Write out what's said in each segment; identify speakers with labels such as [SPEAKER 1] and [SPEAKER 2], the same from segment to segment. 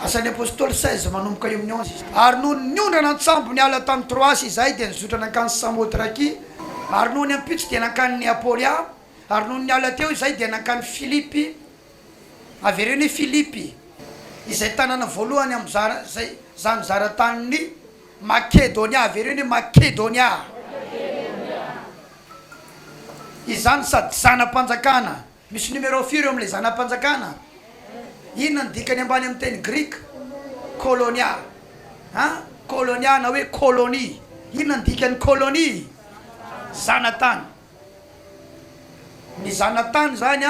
[SPEAKER 1] Asan'ny apôstôly 16 manomboka eo amin'ny 11 ary noho niondrana an-tsambo niala tamin'ny Troasy izay dia nizotra nankany Samotraky ary noho ny ampitso dia nankany Neapolia ary noho niala teo izay dia nankany Filipy avereny Filipy izay tanàna voalohany amin'izay zany zaran-tanin'ny Makedonia avereny Makedonia izany sady zanam-panjakana misy numéro 4 amin'ilay zanam-panjakana inona ny dikany ambany amin'ny teny grika kolonia kolonia na hoe kolonie inona ny dikany kolonie zanatany ny zanatany zany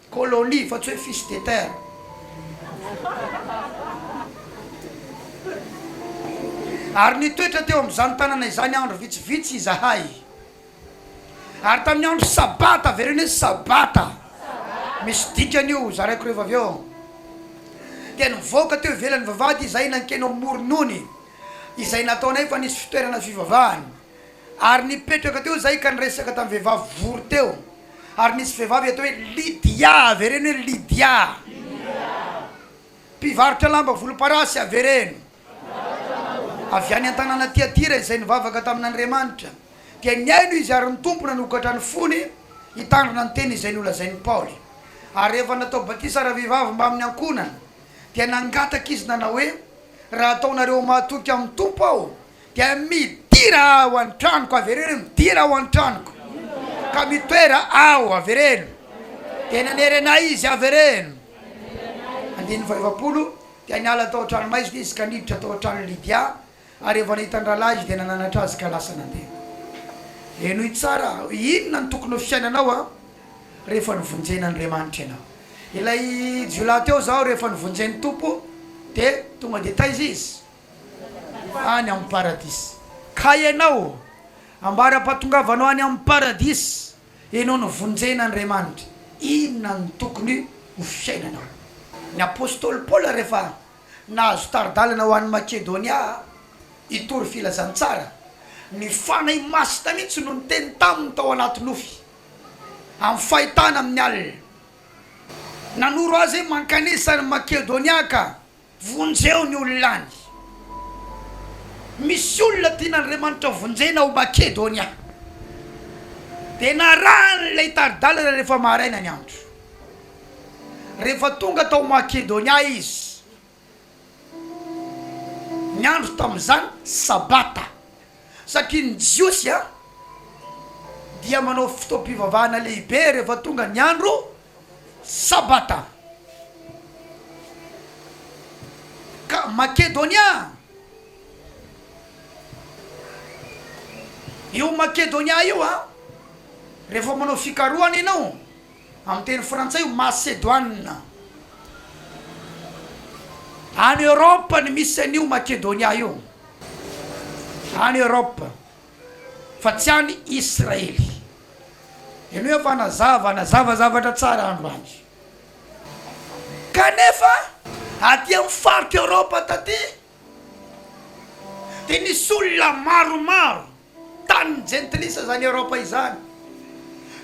[SPEAKER 1] kolonie fa tsy hoe fils de terre ary nitoetra teo amin'izany tanàna izany andro vitsivitsy izahay ary tamin'ny andro sabata avereny hoe sabata misy dikan'io zaraiko rehefa avy eo dia nivoaka teo ivelan'ny vavahady izay nankeno moronony izay nataonay fa nisy fitoerana fivavahany ary nipetraka teo zay ka niresaka tamin'ny vehivavy vory teo ary nisy vehivavy atao hoe Lydia avereny hoe Lydia mpivarotra lamba volomparasy avereny avy any an-tanàna Tiatira izay nivavaka tamin'Andriamanitra dia niaino izy ary ny tompona nokatra ny fony hitandrina ny teny izay nolazain'ny Paoly ary rehefa natao batisa raha vehivavy mba amin'ny ankonana dia nangataka izy nanao hoe raha ataonareo mahatoky amin'ny tompo aho dia midira ao an-tranoko avereny midira ao an-tranoko ka mitoera ao avereny dia nanerena izy avereny 120 dia niala tao an-trano maizina izy ka niditra tao an-trano Lydia ary rehefa nahitandra azy dia nananatra azy ka lasa nandeha enoy tsara inona ny tokony ho fiainanao rehefa nivonjena Andriamanitra ianao ilay jiolahy teo zao rehefa nivonjen'ny tompo dia tonga dia taiza izy any amin'ny paradisy ka ianao ambara-pahatongavanao any amin'ny paradisy ianao nivonjena Andriamanitra inona ny tokony ho fiainanao ny apôstôly Paul rehefa nahazo taridalana ho an'ny Makedonia itory filazantsara ny fanay masina mihitsy no nyteny taminy tao anaty nofy amin'ny fahitana amin'ny alina nanoro azy mankanesany Makedonia ka vonjeo ny olonany misy olona tian'Andriamanitra vonjena ho Makedonia dia naran'ilay taridalana rehefa maraina ny andro rehefa tonga tao Makedonia izy ny andro tamin'izany sabata satria ny jiosy dia manao fotoam-pivavahana lehibe rehefa tonga ny andro sabata ka Makedonia io Makedonia io rehefa manao fikarohana ianao amin'ny teny frantsay io Macédoine any Europe ny misy an'io Makedonia io any Europe fa tsy any Israely eno hoe fa nazava zavatra tsara andro any kanefa aty amin'ny faritra Europe taty dia nisy olona maromaro tany gentilisa zany Europe izany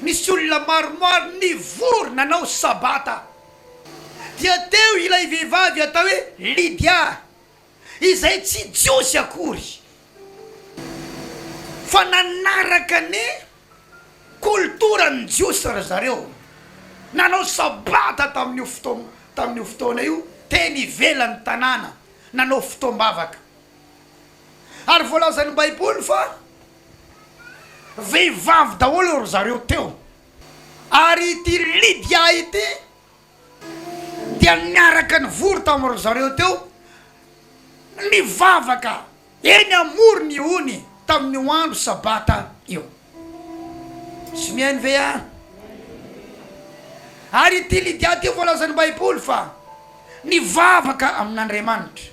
[SPEAKER 1] nisy olona maromaro nivory nanao sabata dia teo ilay vehivavy atao hoe Lydia izay tsy jiosy akory fa nanaraka ny kultura ny jiosy ry zareo nanao sabata tamin'io fotoana io teny ivelan'ny tanàna nanao fotoam-bavaka ary voalazan'ny Baiboly fa vehivavy daholo ry zareo teo ary ity Lydia ity dia niaraka ny vory tamin'ry zareo teo nivavaka eny amory ny ony tamin'io andro sabata io sy mihaino ve ary ity Lydia ty voalazan'ny Baiboly fa nivavaka amin'Andriamanitra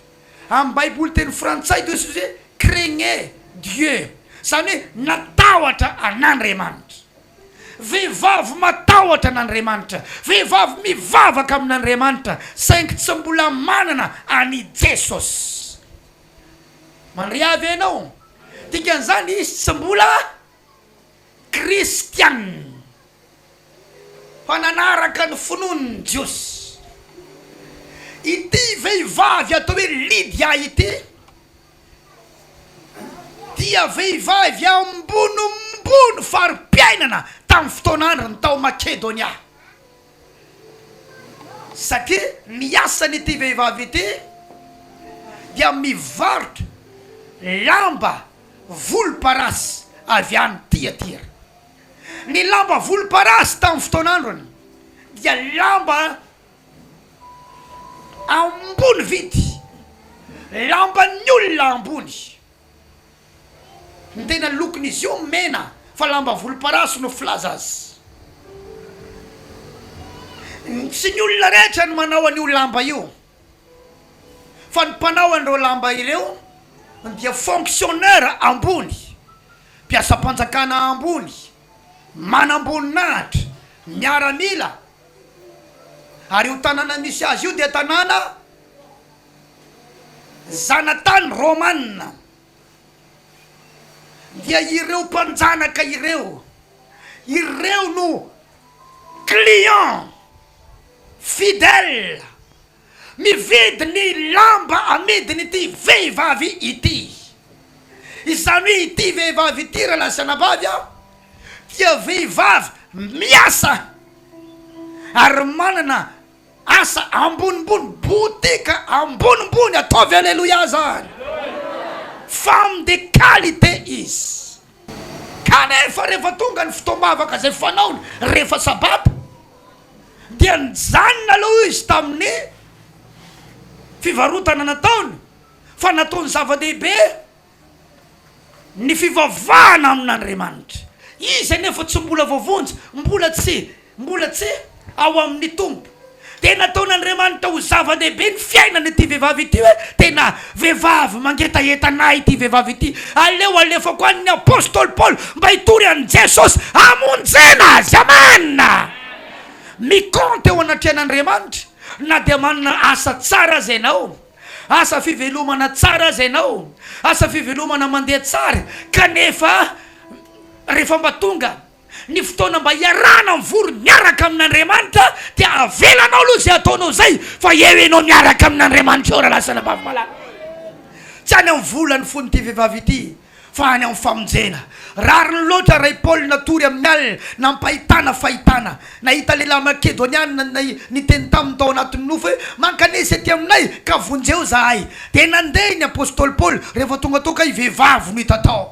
[SPEAKER 1] amin'ny Baiboly teny frantsay to izy hoe craignait Dieu zany hoe natahotra an'Andriamanitra vehivavy matahotra an'Andriamanitra vehivavy mivavaka amin'Andriamanitra saingy tsy mbola manana any Jesosy mandry avy ianao dikan'izany izy tsy mbola kristiana fa nanaraka ny finoany Jiosy ity vehivavy atao hoe Lydia ity dia vehivavy ambonimbony fari-piainana tamin'ny fotoan'andro ny tao Makedonia, satria ny asany ity vehivavy ity dia mivarotra lamba volomparasy avy any Tiatira. Ny lamba volomparasy tamin'ny fotoan'androny dia lamba ambony vidy, lamba ny olona ambony. Ny tena lokon'izy io mena fa lamba volomparasy no filaza azy. Sy ny olona rehetra no manao an'io lamba io, fa ny mpanao an'ireo lamba ireo dia fonctionnaire ambony, mpiasa-panjakana ambony, manamboninahitra, miaramila. Ary io tanàna misy azy io dia tanàna zanatany Romanina. Dia ireo mpanjanaka ireo no client fidèle mividy ny lamba amidiny ity vehivavy ity. Izany hoe ity vehivavy ity raha lasana vavy dia vehivavy miasa ary manana asa ambonimbony, botika ambonimbony. Ataovy alleluia zany. Femme de qualité izy. Kanefa rehefa tonga ny fotoam-bavaka zay fanaony rehefa sabata dia nijanona aloha izy tamin'ny fivarotana nataony, fa nataony zava-dehibe ny fivavahana amin'Andriamanitra. Izy nefa tsy mbola voavonjy, mbola tsy ao amin'ny tompo. Tena ataon'Andriamanitra ho zava-dehibe ny fiainana ity vehivavy ity hoe tena vehivavy mangetahetanahy ity vehivavy ity. Aleo alefa koa ny apôstôly Paul mba hitory an'i Jesosy amonjena azy. Amen. Mikonty eo anatrehan'Andriamanitra na dia manana asa tsara azy ianao, asa fivelomana tsara azy ianao, asa fivelomana mandeha tsara, kanefa rehefa mba tonga ny fotoana mba hiarana mivory miaraka amin'Andriamanitra dia avelanao aloha zay ataonao zay, fa eo ianao miaraka amin'Andriamanitra eo raha lasana bavy malala. Tsy any amin'ny volany fon'ity vehivavy ity fa any amin'ny famonjena. Rariny loatra ray Paul natory amin'ny alina nampahitana fahitana. Nahita lehilahy Makedoniana niteny tamin'ny tao anatin'ny nofo hoe mankanesy aty aminay ka vonjeo zahay. Dia nandeha ny apôstôly Paul rehefa tonga tao ka vehivavy no hita tao.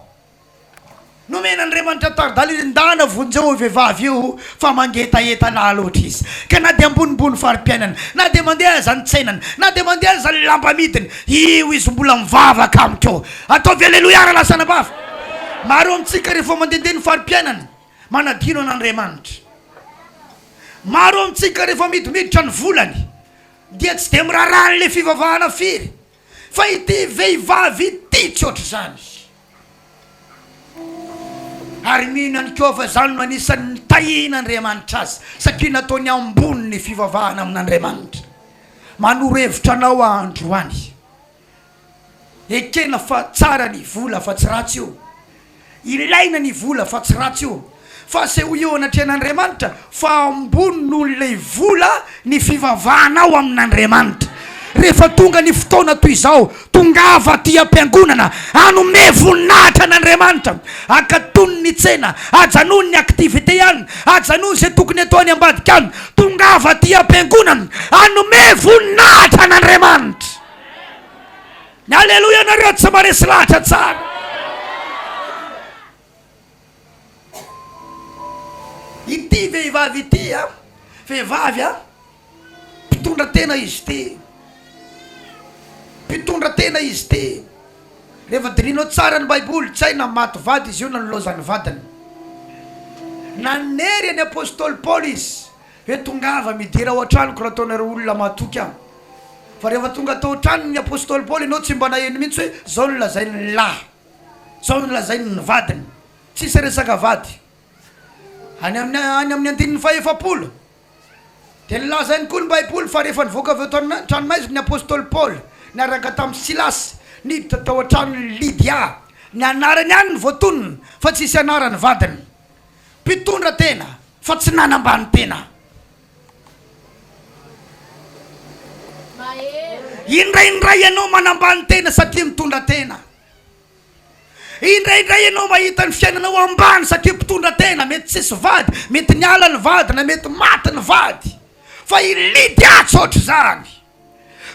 [SPEAKER 1] Nomen'Andriamanitra tardalindana vonjeo vehivavy io fa mangetahetana loatra izy. Ka na dia ambonimbony fari-piainana, na dia mandeha zany tsainana, na dia mandeha zany lamba midiny, io izy mbola mivavaka amiko. Ataovy alleluia raha lasana bavy. Maro amintsika rehefa mandehandeha ny fari-piainana manadino an'Andriamanitra. Maro amintsika rehefa midimiditra ny volany dia tsy dia miraharaha le fivavahana firy, fa ity vehivavy ity tsy ohatry zany. Ary mihinany keo fa zany no anisan'ny tahin'Andriamanitra azy, satria nataony ambony ny fivavahana amin'Andriamanitra. Manoro hevitra anao andro any, ekena fa tsara ny vola fa tsy ratsy io, ilaina ny vola fa tsy ratsy io, fa se ho eo anatrehan'Andriamanitra fa ambony noho ilay vola ny fivavahanao amin'Andriamanitra. Rehefa tonga ny fotoana toy izao, tongava ty am-piangonana, anome voninahitra an'Andriamanitra, akatony ny tsena, ajanony ny aktivité ihany, ajanony izay tokony ataony ambadika any. Tongava ty am-piangonana, anome voninahitra an'Andriamanitra. Ny alleluia nareo tsy maresy lahatra tsara. Ity vehivavy ity vehivavy mpitondra tena izy ty, mpitondra tena izy ty. Rehefa dirinao tsara ny baiboly, tsy hay na maty vady izy io na nilozany vadiny. Nanery ny apôstôly Paul izy hoe tongava midira ao an-tranoko raha ataonareo olona matoky aho. Fa rehefa tonga tao an-tranony ny apôstôly Paul, ianao tsy mba naheno mihitsy hoe zao no lazainy ny lahy, zao no lazainy ny vadiny, tsisy resaka vady. Any amin'ny andinin'ny faha-efapolo dia nilazainy koa ny baiboly fa rehefa nivoaka avy eto an-tranomaizina ny apôstôly Paul niaraka tamin'ny Silasy niditra tao an-tranony Lydia, ny anarany ihany ny voatonony fa tsisy anarany vadiny. Mpitondra tena fa tsy nanambany tena. indraindray ianao manambany tena satria mitondra tena. Indraindray ianao mahita ny fiainanao ambany satria mpitondra tena. Mety tsisy vady, mety niala ny vady na mety maty ny vady, fa ilidy atsy ohatry zany.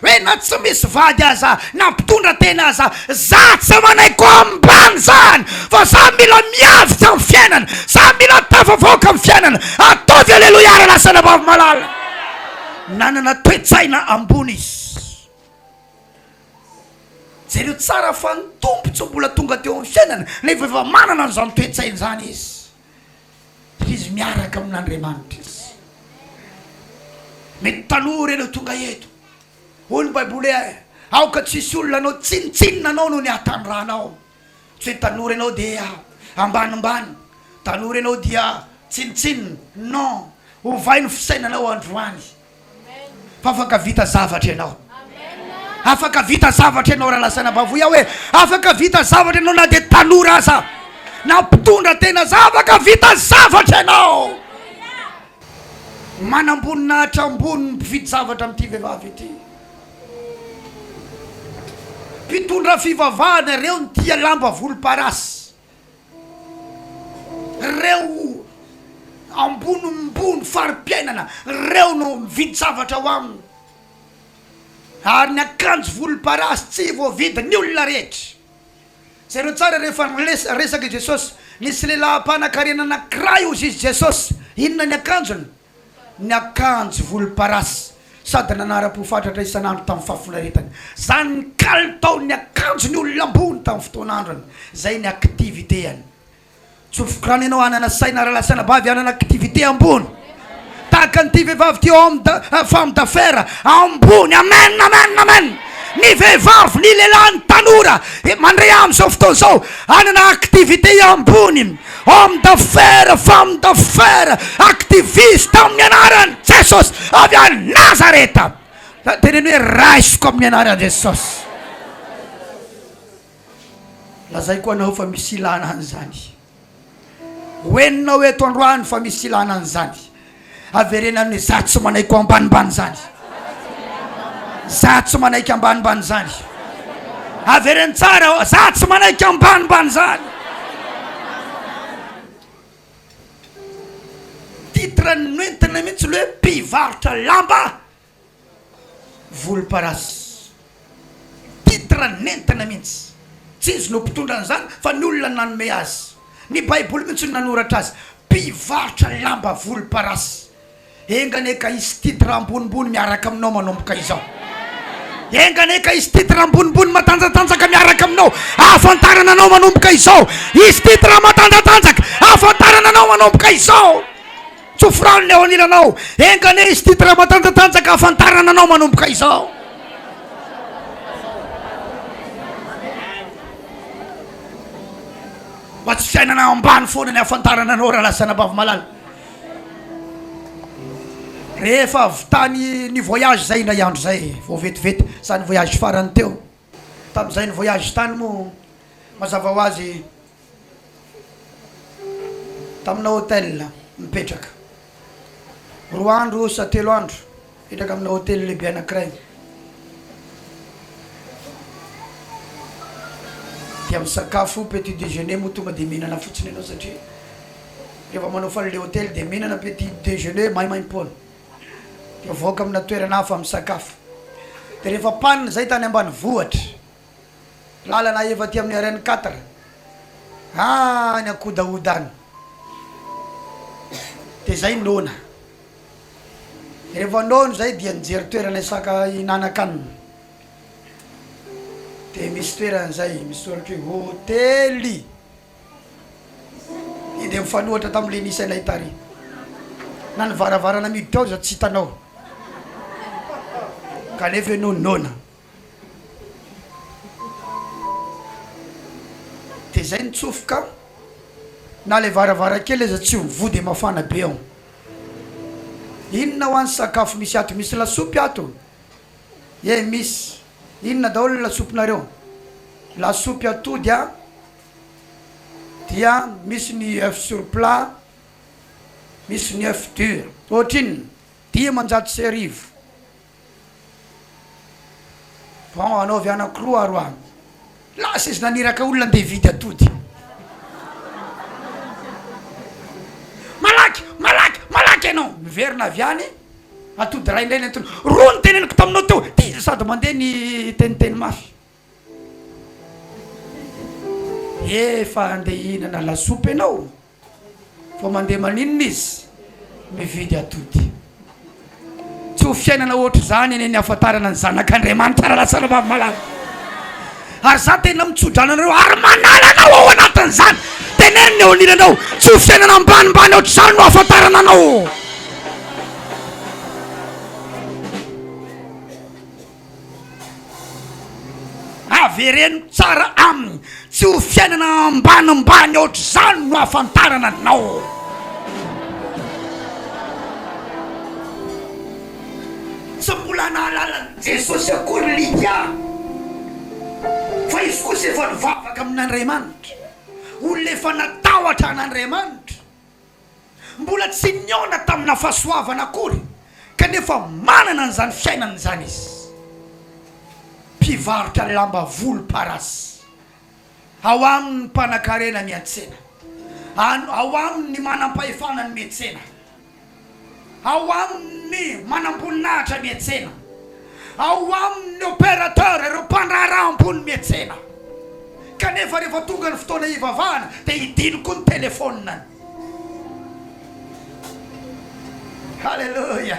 [SPEAKER 1] Hoe na tsy misy vady aza na mpitondra tena aza, za tsy manaiko ambany zany, fa za mila miavitra amin'ny fiainana, za mila tafavoaka amin'ny fiainana. Ataovy aleloia ary lasana bavy malala. Nanana toetsaina ambony izy. Jereo tsara fa ny tompo tsy mbola tonga teo amin'ny fiainana nefa efa manana an'izany toetsaina zany izy. Izy miaraka amin'Andriamanitra izy. Mety tanora elo tonga eto. Olo Baiboly aoka tsisy olona anao tsinitsinina anao no niatandranao. Tsy hoe tanora anao dia ambanimbany, tanora anao dia tsinitsinina. Non, ovay ny fisainanao androany. Fa afaka vita zavatra ianao. Afaka vita zavatra ianao raha lasana bavoya hoe afaka vita zavatra ianao na dia tanora aza na mpitondra tena za, afaka vita zavatra ianao. Manambony na hatrambony mpividy zavatra amin'ity vehivavy ity. Mpitondra fivavahana reo ny tia lamba volomparasy, reo ambonimbony fari-piainana, reo no mividy zavatra ho aminy. Ary ny akanjo volomparasy tsy voavidy ny olona rehetra. Zareo tsara rehefa resaka Jesosy, nisy lehilahy-mpanan-karena anankiray ozy izy Jesosy. Inona ny akanjony? Ny akanjo volomparasy, sady nanara-pofatratra isan'andro tamin'ny fahafinaretany. Zany ny kalitao ny akanjo ny olona ambony tamin'ny fotoan'androny. Zay ny aktiviteany. Tsofokrany ianao anana saina rahalasana bavy anana aktivité ambony. Tahaka nyity vehivavy ty femme d'affaires ambony. Amen, amen, amen. Ny vehivavy, ny lehilahy, ny tanora mandray amin'izao fotoana izao anana aktivité ambony. Homme d'affaires, femme d'affaires, activiste amin'ny anarany Jesosy avy a Nazareta. Teneny hoe raisiko amin'ny anarany Jesosy. Lazay koa anao fa misy ilana an'izany. Hoeninao eto androany fa misy ilana an'izany. Averenany hoe za tsy manaiko ambanimbany zany. Za tsy manaiko ambanimbany zany. Avereny tsara, za tsy manaiko ambanimbany zany. Titre noentina mihitsy le hoe mpivarotra lamba volomparasy. Titre nentina mihitsy. Tsy izy no mpitondra an'izany fa ny olona nanome azy. Ny Baiboly mihitsy no nanoratra azy. Mpivarotra lamba volomparasy. Engane ka isy titre ambonimbony miaraka aminao manomboka izao. Engane ka isy titre ambonimbony matanjatanjaka miaraka aminao, ahafantarana anao manomboka izao. Isy titre matanjatanjaka ahafantarana anao manomboka izao. Tsofrano ny ao anilanao. Engane isy titre matanjatanjaka ahafantarana anao manomboka izao. Fa tsy fiainana ambany foana ny ahafantarana anao raha lasana bavy malala. Rehefa avy tany ny voyage zay na andro zay vao vetivety sa ny voyage farany teo. Tamin'izay ny voyage tany mo mazava ho azy tamina hôtel mipetraka. 2 andro sa 3 andro mipetraka amina hôtel lehibe anankiray. Dia misakafo petit déjeuner mo tonga dia mihinana fotsiny ianao satria rehefa manao faly le hôtel dia mihinana petit déjeuner maimaim-poana. Dia voaka amina toerana hafa misakafo. Dia rehefa panina zay tany ambany vohatra, lalana efa ty amin'ny RN 4 ny akodaodany. Dia zay nona. Rehefa nono zay dia nijery toerana isaka hinanakanina. Dia misy toerana zay misy soratra hoe hôtely. Dia mifanohatra tamin'ile nisy anay tary. Na ny varavarana miditra ao za tsy hitanao. Kanefa hoe nonona. Dia zay nitsofoka na le varavarakely izy tsy mivody mafana be ao. Inona ho any sakafo misy ato? Misy lasopy ato? Misy. Inona daholo lasopinareo? Lasopy atody dia misy ny œuf sur plat, misy ny œuf dur. Ohatriny 10 manjato sy 10. anao avy anakroa roa lasa izy naniraka olona andeha vidy atody malaky anao miverina avy any atody ray indray nentony roa ny teneniko taminao teo ty sady mandeha ny teniteny mafy efa andeha hihinana lasopy anao fa mandeha maninona izy mividy atody tsy ho fiainana ohatry zany eny ny afatarana ny zanak'Andriamanitra lasana malala ary za tena mitsodrana anareo ary manalanao ao anatin'izany teneniny eo aniranao tsy ho fiainana ambanimbany ohatry zany no afatarana anao avereno tsara aminy tsy ho fiainana ambanimbany ohatry zany no afantarana anao tsy mbola nahalala Jesosy akory Lydia fa izy kosa efa nivavaka amin'Andriamanitra olona efa natahotra an'Andriamanitra mbola tsy niona tamina fahasoavana akory kanefa manana an'izany fiainana zany izy mpivarotra lamba volomparasy ao aminy mpanan-karena miantsena ao aminy manam-pahefana ny miantsena ao aminy manam-boninahitra miantsena ao aminy opérateur ireo mpandraraham-pony miantsena kanefa rehefa tonga ny fotoana hivavahana dia hidino koa ny telefonina halleluja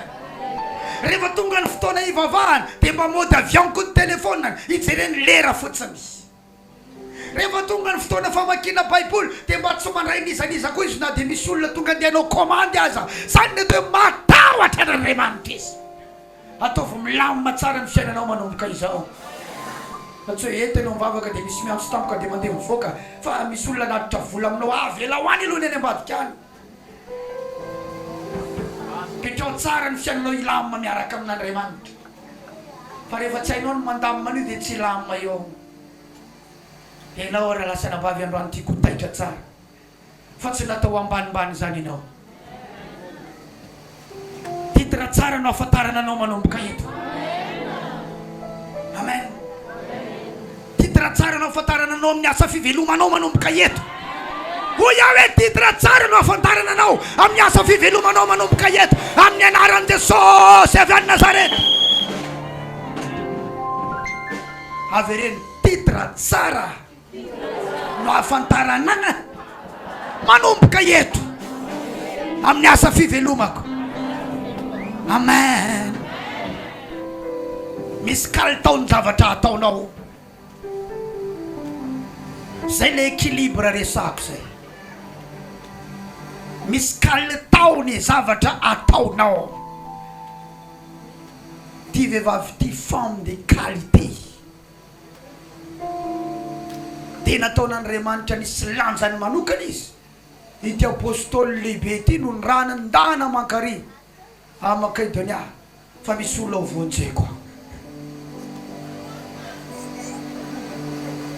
[SPEAKER 1] rehefa tonga ny fotoana hivavahana dia mba mody avion koa ny telefonina hijereny lera fotsiny rehefa tonga ny fotoana famakina baiboly dia mba tsy mandray nizaniza koa izy na dia misy olona tonga andehanao komandy aza zany ny hoe matahotra n'Andriamanitra izy ataovy milamina tsara ny fiainanao manomboka izao tsy hoe entinao mivavaka dia misy miantso tampoka dia mandeha mivoaka fa misy olona naditra vola aminao avela ho any aloha ny any ambadika any petrao tsara ny fiainanao ilamina miaraka amin'Andriamanitra fa rehefa tsy hainao ny mandamina an'io dia tsy lamina eo enao raha lasa nabavy androany ty kotaitra tsara fa tsy natao ambanimbany zany ianao titra tsara no afantarana anao manomboka eto amen titra tsara no afantarana anao amin'ny asa fivelomanao manomboka eto hoy aho hoe titra tsara no afantarana anao amin'ny asa fivelomanao manomboka eto amin'ny anaran'i Jesosy avy any Nazareta avereny titra tsara no afantaranana manomboka eto amin'ny asa fivelomako amen misy kalitao ny zavatra ataonao zay le équilibre resako zay misy kalitao ny zavatra ataonao ty vehivavy ty femme de qualité tena ataon'Andriamanitra nisy lanjany manokana izy ity apôstôly lehibe ty no ny rana ndana mankary Makedonia fa misy olona vonjeko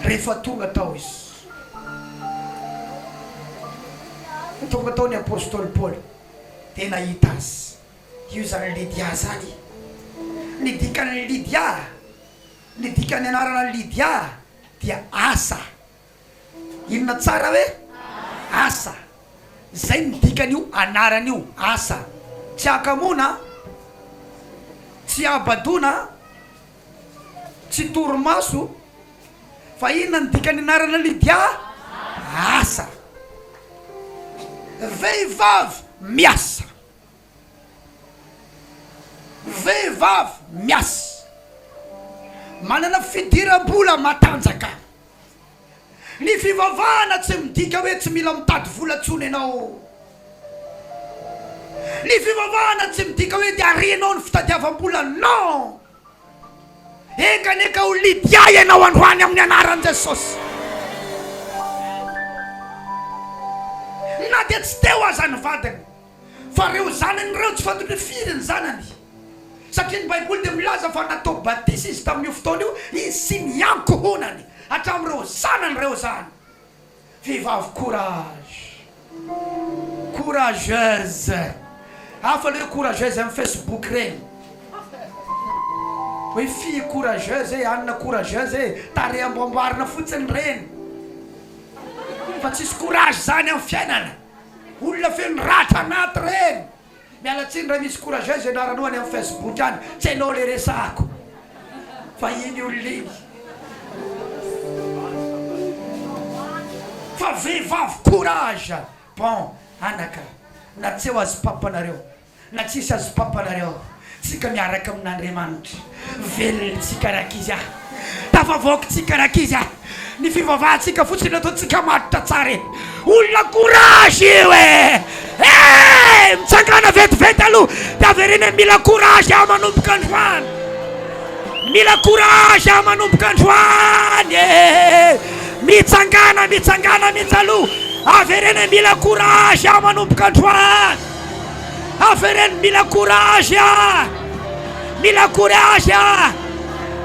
[SPEAKER 1] rehefa tonga tao izy tonga tao ny apôstôly Paul tena hita azy io zany Lydia zany ny dikany Lydia ny dikany anarana Lydia dia asa inona tsara hoe asa zay ny dikan'io anaran'io asa tsy akamona tsy abadona tsy torimaso fa inona ny dikany anarana Lydia asa vehivavy miasa vehivavy miasa manana fidiram-bola matanjaka ny fivavahana tsy midika hoe tsy mila mitady vola tsony ianao ny fivavahana tsy midika hoe dia arianao ny fitadiavam-bola non ekaneka ho Lydia ianao androany amin'ny anaran'i Jesosy na dia tsy teo aza ny vadiny fa reo zanany reo tsy fantatra firy ny zanany satria ny baiboly dia milaza fa natao batisa izy tamin'io fotoana io izy sy niankohonany hatramin'ireo zanany reo zany vehivavy courageuse hafa le courageuse amin'ny Facebook regny hoe fille courageuse anna courageuse tare amboamboarina fotsiny reny fa tsisy courage zany amin'ny fiainana olona feno ratra anaty reny mialatsiny raha misy courageuse anaranoany amin'ny Facebook any tsy hainao le resako fa iny olona iny fa vehivavy courage bon anaka na tsy eo azy papanareo na tsisy azy papanareo tsika miaraka amin'Andriamanitra velontsika rakizy tafavoakytsika rakizy ny fivavahantsika fotsiny ataontsika matitra tsara olona courage io mitsangana vetivety aloha taveriny mila courage manomboka androany mila courage manomboka androany mitsangana mihitsy aloha avereny mila courage manomboka androany avereny mila courage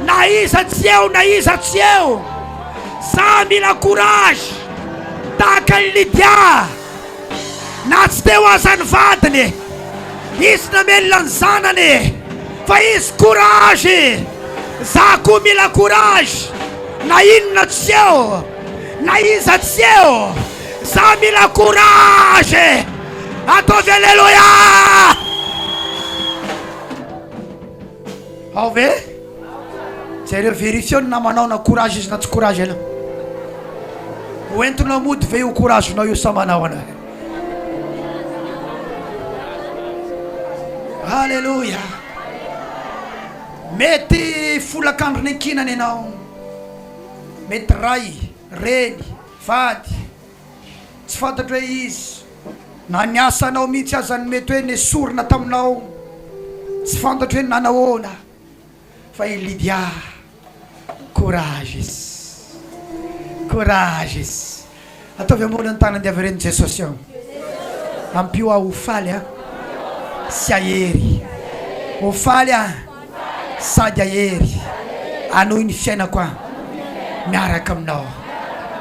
[SPEAKER 1] na iza tsy eo za mila courage tahaka ny Lydia na tsy teo azany vadiny izy namelona ny zanany fa izy courage za koa mila courage na inona tsy eo na iza tsy eo za mila courage ataovy alleluia ao ve zareo vérifione na manao na courage izy na tsy courage ela hoentona mody ve io courage nao io sa manao ana alleluia mety folakandrony ankinany ianao mety ray reny vady tsy fantatro hoe izy na niasanao mihitsy azany mety hoe nesorina taminao tsy fantatro hoe nanahoana fa i Lydia courage izy ataovy ambony ny tanany diavereny Jesosy ao ampio ho faly sy ahery ho faly sady ahery anohy ny fiainako miaraka aminao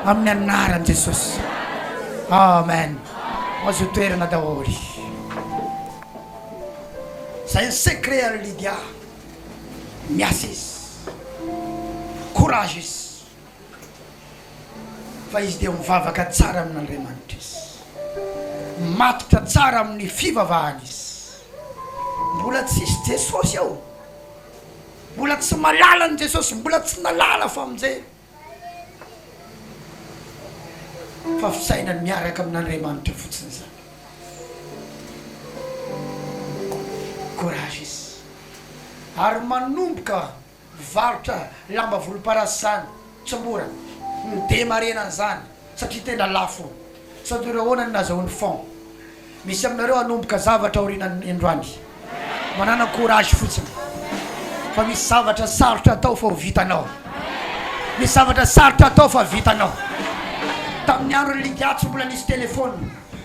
[SPEAKER 1] amin'ny anaran'i Jesosy amen azo toerana daholy zay ny secret ary Lydia miasa izy courage izy fa izy dia mivavaka tsara amin'Andriamanitra izy matitra tsara amin'ny fivavahana izy mbola tsisy Jesosy ao mbola tsy malala ny Jesosy mbola tsy nalala fa amin'izay fa fisainany miaraka amin'Andriamanitra fotsiny zany courage izy ary manomboka varotra lamba volomparasy zany tsy mora midemarenany zany satria tena lafo sady rahoana ny nazahoany fond misy aminareo anomboka zavatra aorianany androany manana courage fotsiny fa misy zavatra sarotra atao fa ho vitanao misy zavatra sarotra atao fa vitanao tamin'ny andro Lydia tsy mbola nisy telefôna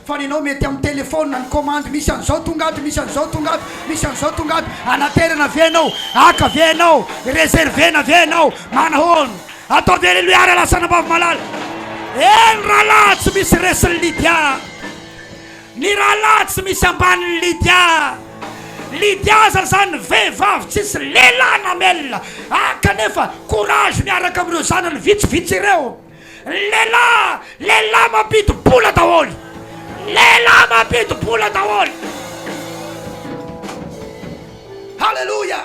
[SPEAKER 1] fa ninao mety amin'ny telefôna ny commande misy an'izao tonga ato misy an'izao tonga ato misy an'izao tonga ato anaterana venao aka venao réservena venao manahoana ataovy alleluia ary lasana ambavy malala ny rahalahy tsy misy resiny Lydia ny rahalahy tsy misy ambaniny Lydia zany vehivavy tsisy lehilahy namelona kanefa courage miaraka amin'ireo zanany vitsivitsy ireo lehilahy mampidi-bola daholy lehilahy mampidi-bola daholy halleluia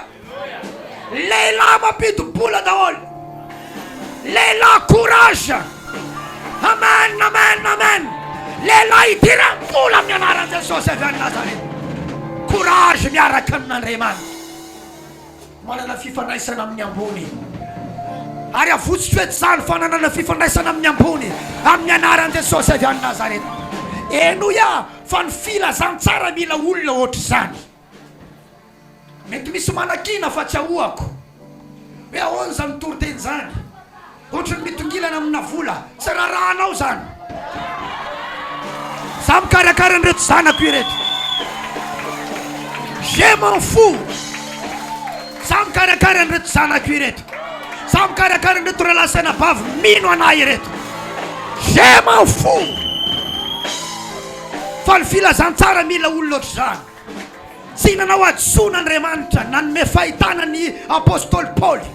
[SPEAKER 1] lehilahy mampidi-bola daholy lehilahy courage amen lehilahy idira-bola amin'ny anaran'i Jesosy avy any Nazareta courage miaraka amin'Andriamanitra manana fifandraisana amin'ny ambony ary avotsitra hoe tsy zany fananana fifandraisana amin'ny ambony amin'ny anaran'i Jesosy avy any Nazareta enoia fa ny filazany tsara mila olona ohatry zany mety misy manakina fa tsy ahoako hoe ahoana zany toroteny zany ohatrany mitongilana amina vola tsy rarahanao zany za mikarakara an'ireto zanako ireto je m'en fous za mikarakara an'ireto zanako ireto za mikarakara an'ireto relasana bavy mino anahy ireto je m'en fous fa ny filazantsara mila olona ohatry zany Tsy nanao adsoan'Andriamanitra nanome fahitana ny apôstôly Paoly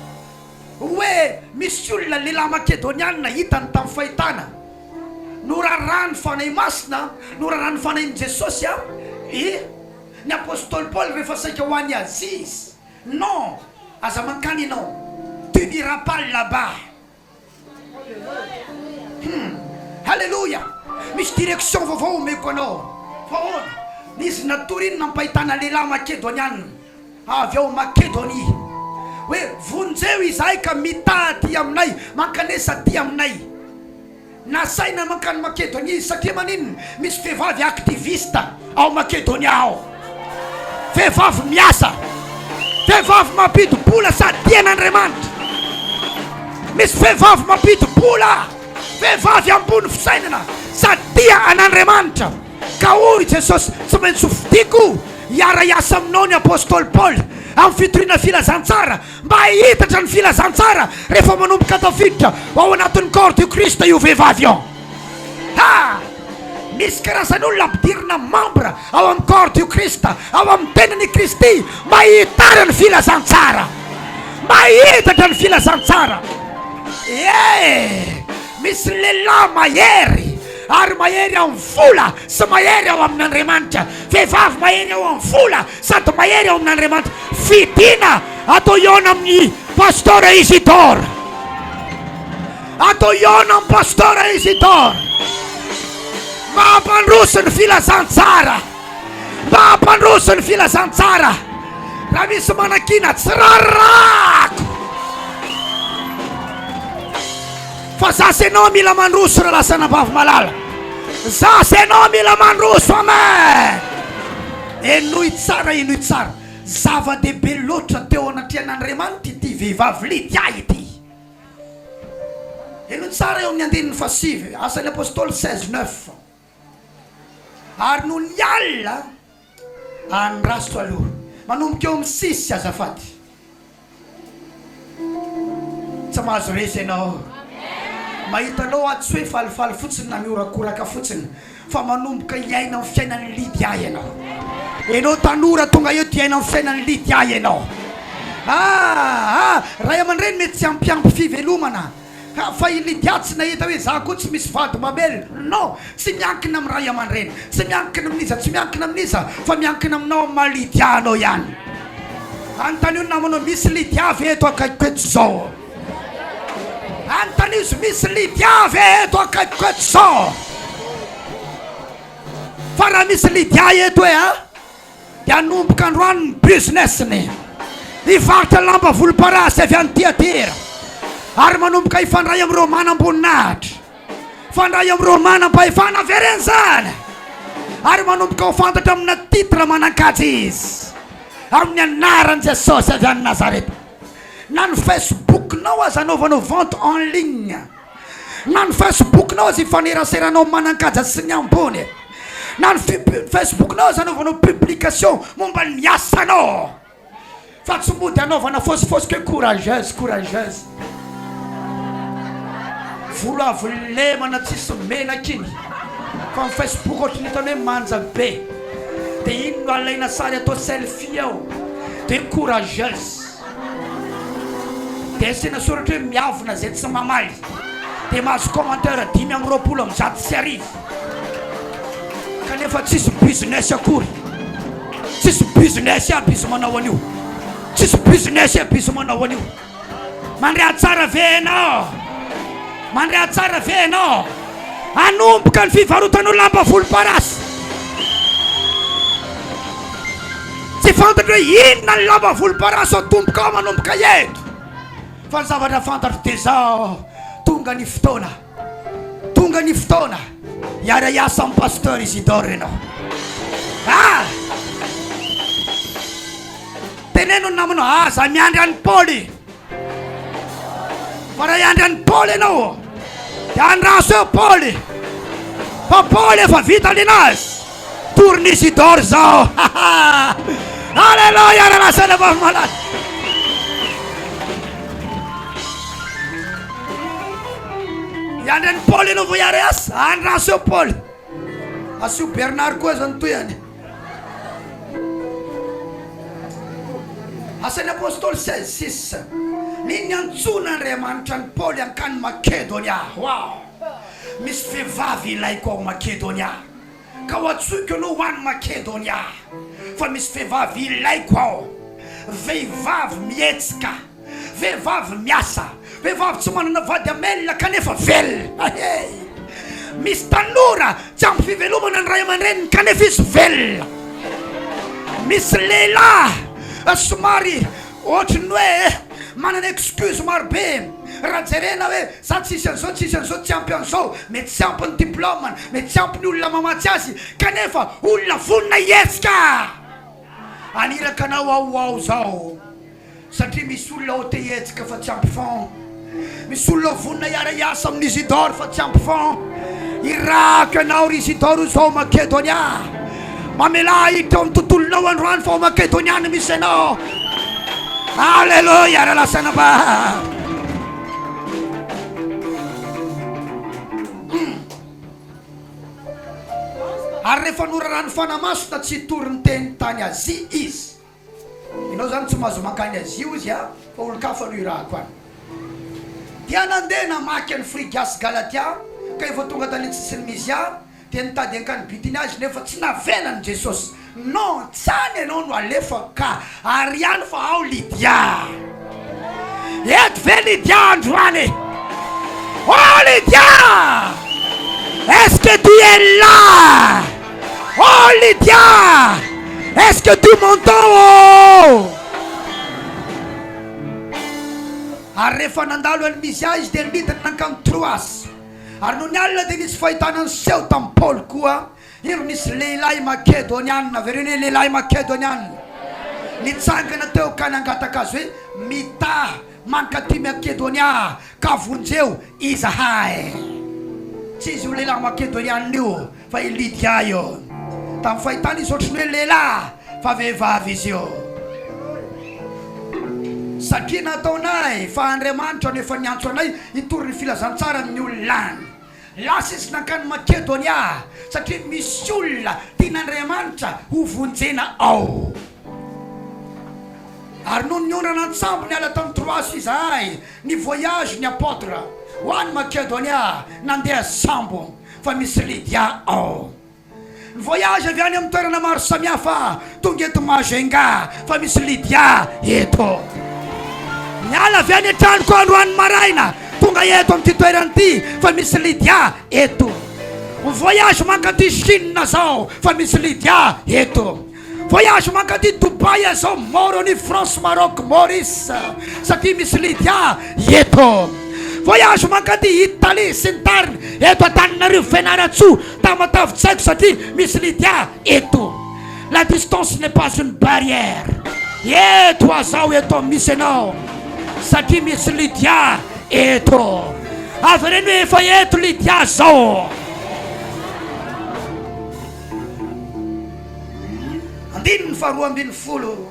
[SPEAKER 1] hoe misy olona lehilahy makedoniana hitany tamin'ny fahitana norarahany fanahy masina norarahany fanahin'i Jesosy ny apôstôly Paul rehefa saika ho any Asie izy. Non, aza mankany ianao, tu n'iras pas là-bas. Alléluia. Misy direction vaovao omeko anao. Fahoana nisy natoriny nampahitana lehilahy makedoniana avy ao Makedonia hoe vonjeo izahay ka mitaha aty aminay, mankanesa aty aminay. Nasaina mankany Makedonia izy satria maninona? Misy vehivavy aktivista ao Makedonia ao, vehivavy miasa, vehivavy mampidi-bola sady tian'Andriamanitra. Misy vehivavy mampidi-bola, vehivavy ambony fisainana sady tia an'Andriamanitra. Ka hoy Jesosy, tsy maintsy hofidiako hiara hiasa aminao ny apôstôly Paul amin'ny fitoriana filazantsara mba hihitatra ny filazantsara rehefa manomboka tafiditra ao anatin'ny corps du Christ io vehivavy ao. Misy karazan'olona ampidirina membre ao amin'ny corps du Christ, ao amin'ny tenany Kristy, mba hitara ny filazantsara, mba hitatra ny filazantsara. Misy lehilahy mahery, ary mahery amin'ny vola sy mahery ao amin'Andriamanitra. Vehivavy mahery ao amin'ny vola sady mahery ao amin'Andriamanitra. Fidiana atao iona amin'ny pastora Isidore, atao iona amin'ny pastora Isidore, mampandroso ny filazantsara, mampandroso ny filazantsara. Raha misy manakina tsy rarako, fa zasy anao mila mandroso raha lasa nabavy malala, zasy anao mila mandroso. Amen. Enoy tsara, enoy tsara. Zava-dehibe loatra teo anatrehan'Andriamanitra ity vehivavy Lydia ity. Enoy tsara eo amin'ny andinin'ny fasivy, asan'ny apôstôly 16:9. Ary no ny alina andraso aloha, manomboka eo amin'ny 6 azafady. Tsy mahazo resy ianao. Mahitanao ato tsy hoe falifaly fotsiny na miorakoraka fotsiny, fa manomboka hiaina amin'ny fiainan'ny Lydia ianao. Ianao tanora tonga eo ty aina amin'ny fiainan'ny Lydia ianao. Ray aman-dreny mety tsy ampiampy fivelomana, fa i Lydia tsy nahita hoe za koa tsy misy vady mabel. Non, tsy miankina amin'ny ray aman-dreny, tsy miankina amin'iza, tsy miankina amin'iza, fa miankina aminao amin'ny maha-Lydia anao ihany. Anontany io namanao, misy Lydia ve eto akaiko eto zao? Anontany izy, misy Lydia ve eto akaiko eto zao? Fa raha misy Lydia eto dia anomboka androany ny businessny, hivarotra lamba volomparasy avy any Tiatira, ary manomboka hifandray amin'ny Romana amboninahitra, fandray amin'ny Romana mpahefana verenzany, ary manomboka ho fantatra amina titra manankajy izy amin'ny anaran'i Jesosy avy any Nazareta. Na ny Facebooknao aza anaovanao vente en ligne, na ny Facebooknao aza ifaneraseranao manankajy sy ny ambony, na ny Facebooknao aza anaovanao publication momba ny asanao, fa tsy mody anaovana fosifosy ke courageuse, courageuse. Volo avy lemana tsisy menaka iny, fa ny Facebook ohatry hitany hoe manja be, dia iny no alaina sary atao selfie ao, dia courageuse. Dia sena soratra hoe miavona zay tsy mamaly, dia mahazo commentaire 520 kanefa tsisy business akory, tsisy business aby izy manao an'io, tsisy business aby izy manao an'io. Mandrea tsara ve ianao? Mandrea tsara ve ianao? Anomboka ny fivarotanao lamba volomparasy, tsy fantatra hoe inona ny lamba volomparasy atomboka ao manomboka eto, fa ny zavatra fantatro dia zao, tonga ny fotoana, tonga ny fotoana hiara hiasa amin'ny pasteur Isidore ianao. Teneno namanao, za miandry an'i Paoly, fa raha hiandry an'i Paoly ianao dia andraso eo Paoly, fa Paoly efa vita linazy, tourny Isidore zao. Alleluia, ralasana vavy malady. Hiandry an'i Paoly ianao vao hiara asa, andraso eo Paoly. Asio Bernard koa zany toy any. Asan'ny apôstôly 16:6 niny antsona Andriamanitra ny Paoly ankany Makedonia. Wow, misy vehivavy ilaiko ao Makedonia, ka ho atsoiko anao ho any Makedonia, fa misy vehivavy ilaiko ao. Vehivavy mietsika, vehivavy miasa, vehivavy tsy manana vady amelona kanefa velona. Misy tanora tsy ampy fivelomana ny ray aman-dreniny kanefa izy velona. Misy lehilahy somary ohatrany hoe manana excuse maro be, raha jerena hoe za tsisy an'izao tsisy an'izao, tsy ampy an'izao, mety tsy ampy ny diplômany, mety tsy ampy ny olona mamatsy azy, kanefa olona vonona ietsika. Aniraka anao ao zao, satria misy olona ote ietsika fa tsy ampy fond. Misy olona vonona hiara hiasa amin'ny Isidore fa tsy ampy fond. Irako anao ry Isidore zao Makedonia, mamela hiditra amin'ny tontolonao androany fa Makedoniana misy anao. Alleluia, rahalasana ba. Ary rehefa norarano fanamasina tsy tory teny tany Azia izy. Ianao zany tsy mahazo mankany Azia izy fa olo-kafa no irako any. Dia nandeha namaky ny Frigas Galatia, ka efa tonga tany tsisiny Misia, dia nitady ankany Bitiny azy nefa tsy navenany Jesosy. Non, tsany ianao no alefa ka ary ihany fa ao Lydia. Eto ve Lydia androany? Oh Lydia, est-ce que tu es là? Oh Lydia, est-ce que tu m'entends? Ary rehefa nandalo any Misia izy dia nidiny nankany Troas. Ary no ny alina dia nisy fahitana ny seho tamin'ny Paoly koa. Iro nisy lehilahy Makedoniana, verene lehilahy Makedoniana nitsangana teo ka nangataka azy hoe mitaha mankaty Makedonia ka vonjeo izahay. Tsy izy io lehilahy Makedoniana io fa i Lydia io. Tamin'ny fahitana izy ohatrany hoe lehilahy fa vehivavy izy io. Satria nataonay fa Andriamanitra no efa niantso anay hitory ny filazantsara amin'ny olonany. Lasa izy nankany Makedonia satria misy olona tian'Andriamanitra ho vonjena ao. Ary noho ny onana antsambo ny ala tamin'ny Troas izahay, ny voyage ny apôtre ho any Makedonia nandeha sambo fa misy Lydia ao. Ny voyage avy any amin'ny toerana maro samihafa tonga eto Magenga fa misy Lydia eto. Ny ala avy any an-tranoko androany maraina tonga eto amin'ity toerana ity fa misy Lydia eto. Voyage mankaty Chine zao fa misy Lydia eto. Voyage mankaty Dubai zao, Moroni, France, Maroc, Maurice, satria misy Lydia eto. Voyage mankaty Italie sy ny tariny eto Antananarivo Fianarantsoa Tamatavy-Tsaiko satria misy Lydia eto. La distance n'est pas une barrière. Eto azao eto misy anao satria misy Lydia eto. Avy reny hoe efa eto Lydia zao. Andininy faharoa ambin'ny folo.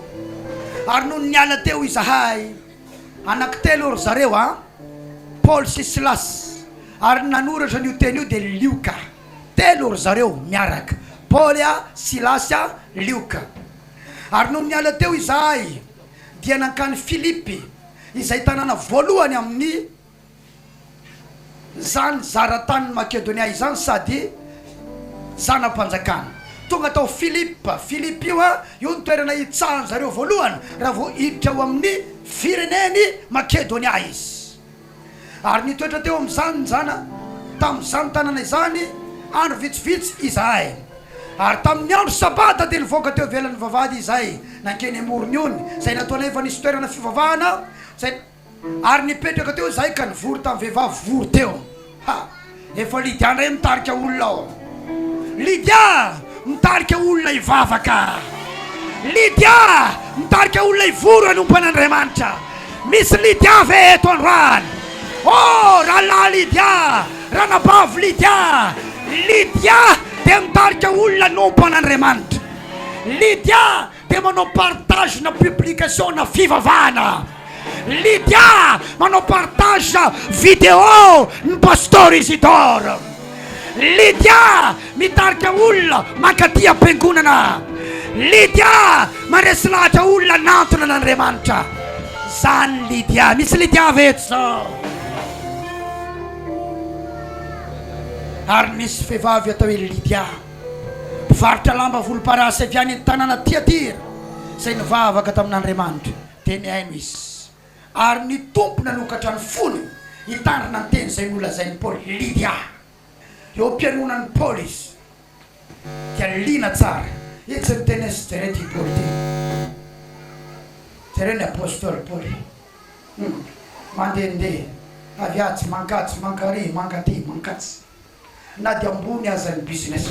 [SPEAKER 1] Ary noho ny ala teo izahay anankitelo ry zareo Paul sy Silas, ary nanoratra n'io teny io dia Lioka. Telo ry zareo miaraka, Paul Silas Lioka. Ary noho ny ala teo izahay dia nankany Filipy, izay tanàna voalohany amin'ny zany zaratany Makedonia izany sady zanam-panjakana. Tonga tao Filipy io ny toerana hitsahan zareo voalohany raha vao hiditra ao amin'ny fireneny Makedonia izy. Ary nitoetra teo amin'izany zana tamin'izany tanàna izany andro vitsivitsy izahay. Ary tamin'ny andro sabata dia nivoaka teo velan'ny vavahady izahay nankeny amorony ony zay nataonay efa nisy toerana fivavahana zay. Ary nipetraka teo izahay ka nivory tamin'ny vehivavy vory teo. Efa Lydia ndray mitarika olona ao. Lydia mitarika olona hivavaka. Lydia mitarika olona hivory anompan'Andriamanitra. Misy Lydia ve eto androany? Oh, rahalahy Lydia, ranabavy Lydia. Lydia dia mitarika olona nompan'Andriamanitra. Lydia dia manao partage na publication na fivavahana. Lydia manao partage na vidéo ny pastor Isidore. Lydia mitarika olona mankaty am-piangonana. Lydia maresy lahatra olona nantona n'Andriamanitra. Zany Lydia, misy Lydia veto zao. Ary misy vehivavy atao hoe Lydia, mpivarotra lamba volomparasy avy any tanàna Tiatira, izay nivavaka tamin'Andriamanitra. Dia niaino izy, ary ny tompo nanokatra ny fony hitandrina ny teny izay nolazainy Paoly. Lydia, eo am-pianonan'ny Paoly izy, dia liana tsara. Itsy ny teny izy jereo ty Paoly ty, jereo ny apôstôly Paoly. Mandehandeha avy atsy mankatsy mankary mankaty mankatsy, na dia ambony aza ny business,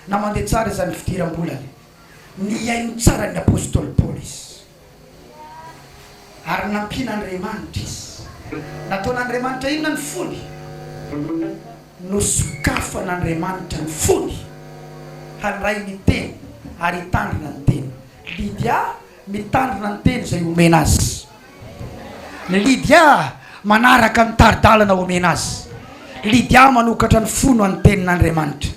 [SPEAKER 1] na mandeha tsara izany fidiram-bolany. Niaino tsara ny apôstôly Paoly izy, ary nampian'Andriamanitra izy. Nataon'Andriamanitra inona ny fony? Nosokafan'Andriamanitra ny fony handray ny teny ary hitandrina ny teny. Lydia mitandrina ny teny izay omena azy. Lydia manaraka ny taridalana omena azy. Lydia manokatra ny fono any tenin'Andriamanitra.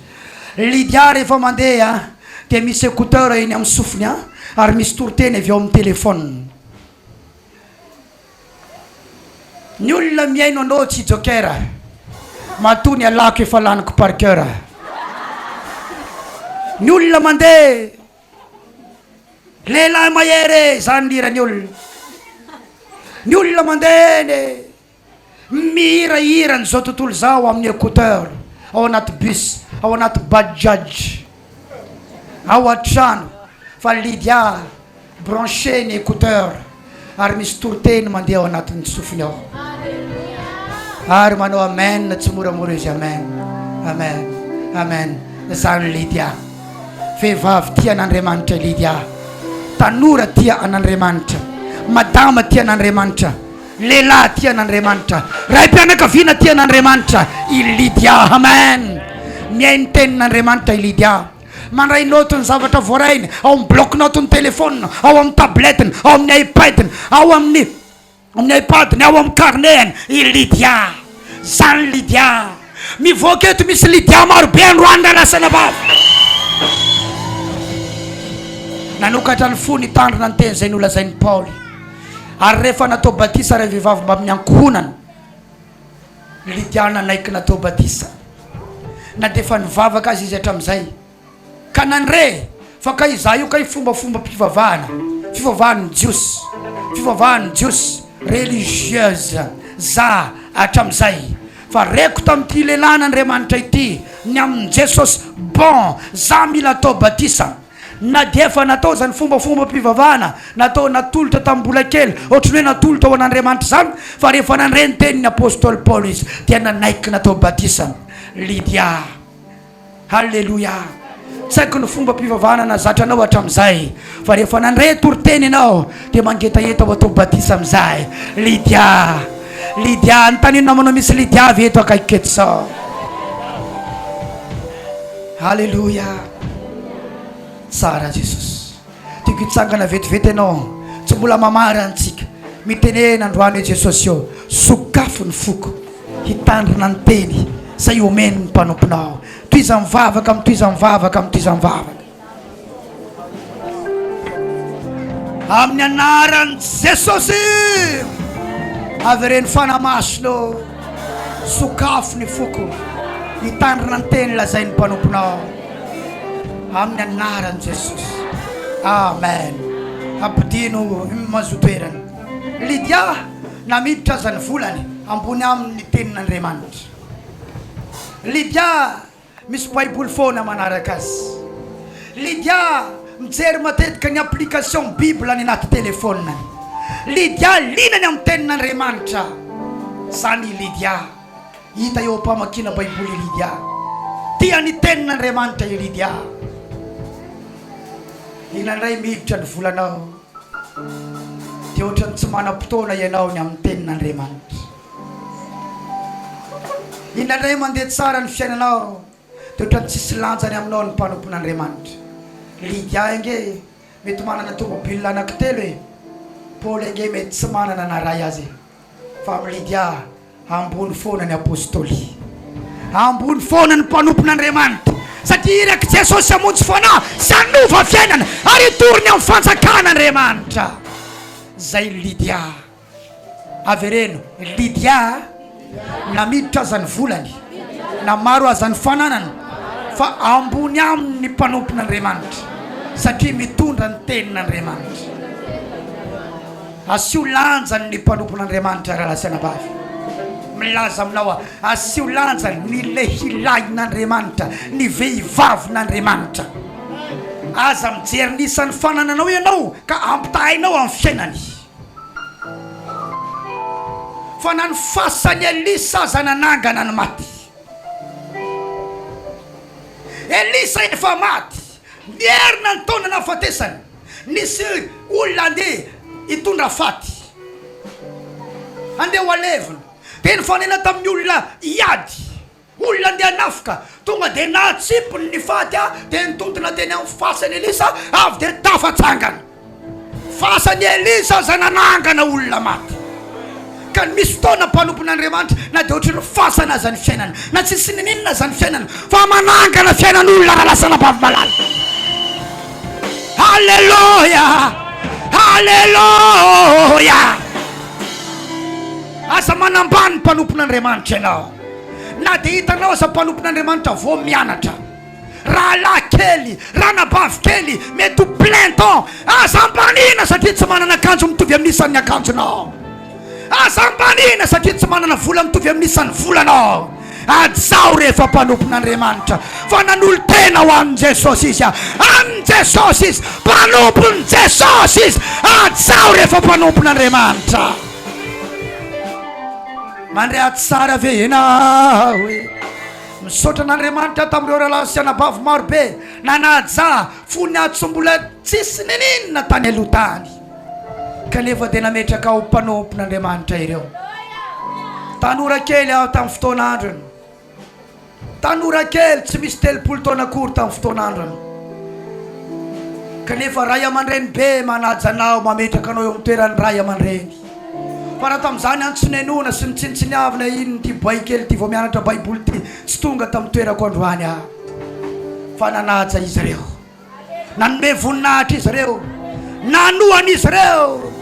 [SPEAKER 1] Lydia rehefa mandeha dia misy écouteur eny amin'ny sofiny ary misy toriteny avy eo amin'ny telefôniny. Ny olona miaino anao tsy jokera, matoa ny alako efa laniko par cœur. Ny olona mandeha lehilahy mahery zany lirany olona. Ny olona mandeha mihirahira n'izao tontolo zao amin'ny écouteur, ao anaty bus, ao anaty bajaj, ao an-trano. Fa Lydia branché ny écouteur ary misy toriteny mandeha ao anatin'ny sofiny ao. Ary manao amen, tsy moramora izy. Amen, amen, amen. Zany Lydia, vehivavy tia an'Andriamanitra. Lydia, tanora tia an'Andriamanitra, madama tia an'Andriamanitra, lehilahy tia an'Andriamanitra, raim-pianakaviana tia an'Andriamanitra. I Lydia, amen. Miaino tenin'Andriamanitra i Lydia. Mandray notony zavatra voarainy ao amin'ny bloc-note-ny telefônina, ao amin'ny tabletiny, ao amin'ny iPadiny, ao amin'ny iPadiny, ao amin'ny carnet-ny. I Lydia, zany Lydia. Mivoaka eto misy Lydia maro be androany ralasana vavy. Nanokatra ny fony hitandrina ny teny izay nolazainy Paoly. Ary rehefa natao batisa raha vehivavy mba amin'ny ankohonany, Lydia nanaiky natao batisa. Na dia efa nivavaka azy izy hatramin'izay, ka nandre fa ka izaho io ka fombafomba fivavahany jiosy, fivavahany jiosy religieuse za hatramin'izay. Fa reko tamin'ity lehilahy n'Andriamanitra ity, ny amin'ny Jesosy, bon, za mila atao batisa. Na dia efa natao zany fombafomba mpivavahana, natao natolotra tamin'ny mbola kely, ohatrany hoe natolotra ho an'Andriamanitra zany. Fa rehefa nandre ny tenin'ny apôstôly Paoly izy, dia nanaiky natao batisa. Lydia, halleluja. Tsy haiko ny fomba mpivavahana nazatranao hatramin'izay, fa rehefa nandre toriteny ianao dia mangetaheta ho atao batisa amin'izay. Lydia, Lydia, ny tany namanao misy Lydia avy eto akaiky eto sao. Halleluja. Tsara Jesosy, tiako hitsangana vetivety ianao, tsy mbola mamara antsika. Mitenena androany Jesosy eo, sokafo ny foko, hitandrina ny teny izay omeny ny mpanomponao. Toiza mivavaka amin'ny toiza mivavaka amin'ny toiza mivavaka. Amin'ny anaran'i Jesosy, avy reny fanamasino, sokafo ny foko, hitandrina ny teny lazainy mpanomponao. Amin'ny anaran'i Jesosy, amen. Ampidino mazotoerana. Lydia namiditra aza ny volany ambony amin'ny tenin'Andriamanitra. Lydia misy baiboly foana manaraka azy. Lydia mijery matetika ny application Bible any anaty telefôniny. Lydia linany amin'ny tenin'Andriamanitra. Zany Lydia, hita eo ampamakina baiboly Lydia, tia ny tenin'Andriamanitra i Lydia. Inandray miditra ny volanao, dia ohatrany tsy manam-potoana ianao ny amin'ny tenin'Andriamanitra. Inandray mandeha tsara ny fiainanao, dia ohatrany tsisy lanjany aminao ny mpanompon'Andriamanitra. Lydia inge mety manana tomobile anankitelo e, Paoly inge mety tsy manana na ray azy. Fa amin'ny Lydia ambony foana ny apôstôly, ambony foana ny mpanompon'Andriamanitra. satria iraka Jesosy amonjy foana sy anova fiainana ary toriny amin'ny fanjakan'Andriamanitra. Zay Lydia avy reno. Lydia namiditra aza ny volany na maro aza ny fananana fa ambony amin'ny mpanompon'Andriamanitra satria mitondra ny tenin'Andriamanitra. Asio lanjany ny mpanompon'Andriamanitra rahalasana bavy. Milaza aminao asio lanjany ny lehilahin'Andriamanitra, ny vehivavin'Andriamanitra. Aza mijery nisan'ny fanananao ianao ka ampitahainao amin'ny fiainany. Fa na ny fasany Elisa aza nanangana ny maty. Elisa efa maty, mierina ny taona nahafatesany. Nisy olona andeha hitondra faty, andeha ho alevina. Dia nifanena tamin'ny olona iady, olona andeha hanafika. Tonga dia nahatsipony ny faty dia nitontona teny amin'ny fasany Elisa avy dia tafatsangana. Fasany Elisa aza nanangana olona maty. Ka misy fotoana mpanompon'Andriamanitra na dia ohatry ny fasana aza ny fiainana na tsy sininina aza ny fiainana fa manangana fiainan'olona raha lasana bavy malala. Halleluja, halleluja. Asa manambany mpanompon'Andriamanitra ianao. Na dia hitanao aza mpanompon'Andriamanitra vao mianatra, raha lahy kely, raha nabavy kely, mety ho plein temps, aza ambanina satria tsy manana akanjo mitovy amin'ny isan'ny akanjonao. Aza ambanina satria tsy manana vola mitovy amin'ny isan'ny volanao. Ajao rehefa mpanompon'Andriamanitra fa nanolo tena ho an'i Jesosy izy, an'i Jesosy izy, mpanompon'i Jesosy izy. Ajao rehefa mpanompon'Andriamanitra. Mandray tsara ve ianao misaotra an'Andriamanitra tamin'ireo rahalahy sy anabavy maro be nanaja fony atsombola tsisy ninina tany aloha tany kanefa dia nametraka ho mpanompon'Andriamanitra ireo. Tanora kely aho tamin'ny fotoan'androny, tanora kely tsy misy 3 taona akory tamin'ny fotoan'androny, kanefa ray aman-dreny be manaja anao, mametraka anao eo amin'ny toeran'ny ray aman-dreny. Fa raha tamin'izany antsinenona sy ny tsinitsiniavina iny ty boay kely ty vao mianatra baiboly ty tsy tonga tamin'ny toerako androany aho. Fa nanaja izy ireo, nanome voninahitra izy ireo, nanohany izy ireo,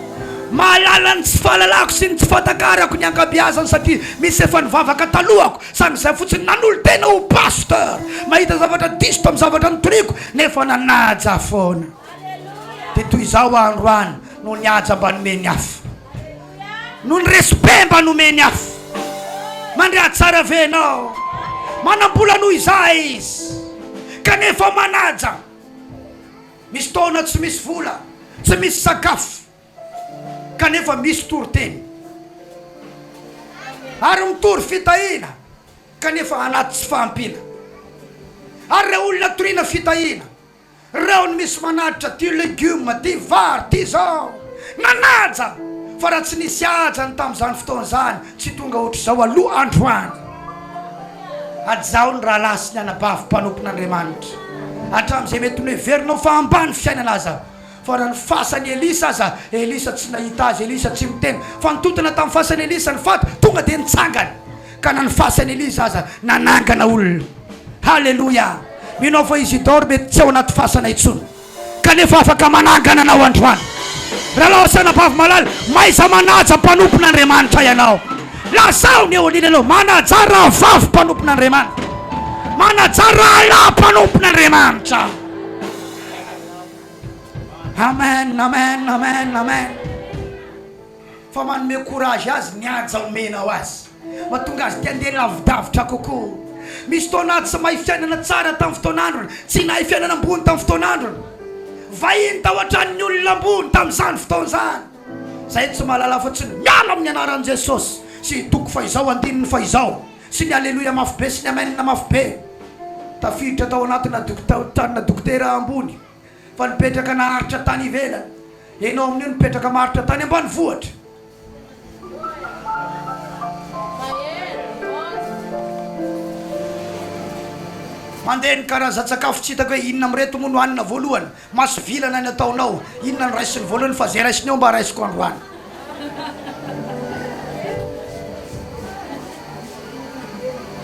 [SPEAKER 1] mahalala ny tsy fahalalako sy ny tsy fatakarako ny ankabeazany satria misy efa nivavaka talohako. San'izay fotsiny nanolo tena ho pasteur, mahita zavatra diso tamin'ny zavatra nitoriko nefa nanaja foana. Dia toy izao androany no niaja mba nomeny hafa, no ny respect mba nomeny hafa. Mandray tsara ve ianao, manambola noho izay izy kanefa manaja. Misy taona tsy misy vola, tsy misy sakafo, kanefa misy toroteny ary mitory fitahina kanefa anaty tsy fahampina. Ary reo olona toriana fitahina, reo ny misy manatitra ty legioma, ty vary, ty zao, nanaja. Fa raha tsy nisy ajany tamin'izany fotoana zany tsy tonga ohatry zao aloha androany. Ajao ny rahalahy sy ny anabavy mpanompon'Andriamanitra hatramin'izay mety hoe verinao fa ambany fiainana aza. Fa raha ny fasany Elisa aza, Elisa tsy nahita azy, Elisa tsy miteny, fa nitotona tamin'ny fasany Elisa ny faty tonga dia nitsangany. Ka na ny fasany Elisa aza nanangana olona. Halleluja. Minao fa Isidore mety tsy ao anaty fasana intsony kanefa afaka manangana anao androany. Raha sana bavy malala maiza manaja mpanompon'Andriamanitra ianao. Lasao ny eo aninanao, manaja raha vavy mpanompon'Andriamanitra, manaja raha lahy mpanompon'Andriamanitra. Amen, amen, amen, amen. Fa manome courage azy niaja omenao azy, mahatonga azy tia andeha lavidavitra kokoa. Misy fotoana tsy mahay fiainana tsara tamin'ny fotoan'androny, tsy nahay fiainana ambony tamin'ny fotoan'androny, vahiny tao an-tran'ny olona ambony tamin'izany fotoana zany. Zay tsy mahalala fa tsy miala amin'ny anaran'i Jesosy sy toko fa izao andininy fa izao sy ny alleluia mafy be sy ny amenina mafy be. Tafiditra tao anatina tanina dokotera ambony fa nipetraka naharitra tany ivelany, ianao amin'io nipetraka maharitra tany ambany vohatra. Mandeha ny karazan-tsakafo tsy hitako hoe inona mireto moa no hanina voalohany, maso vilana ny ataonao, inona ny raisiny voalohany fa zay raisiny eo mba raisiko androany.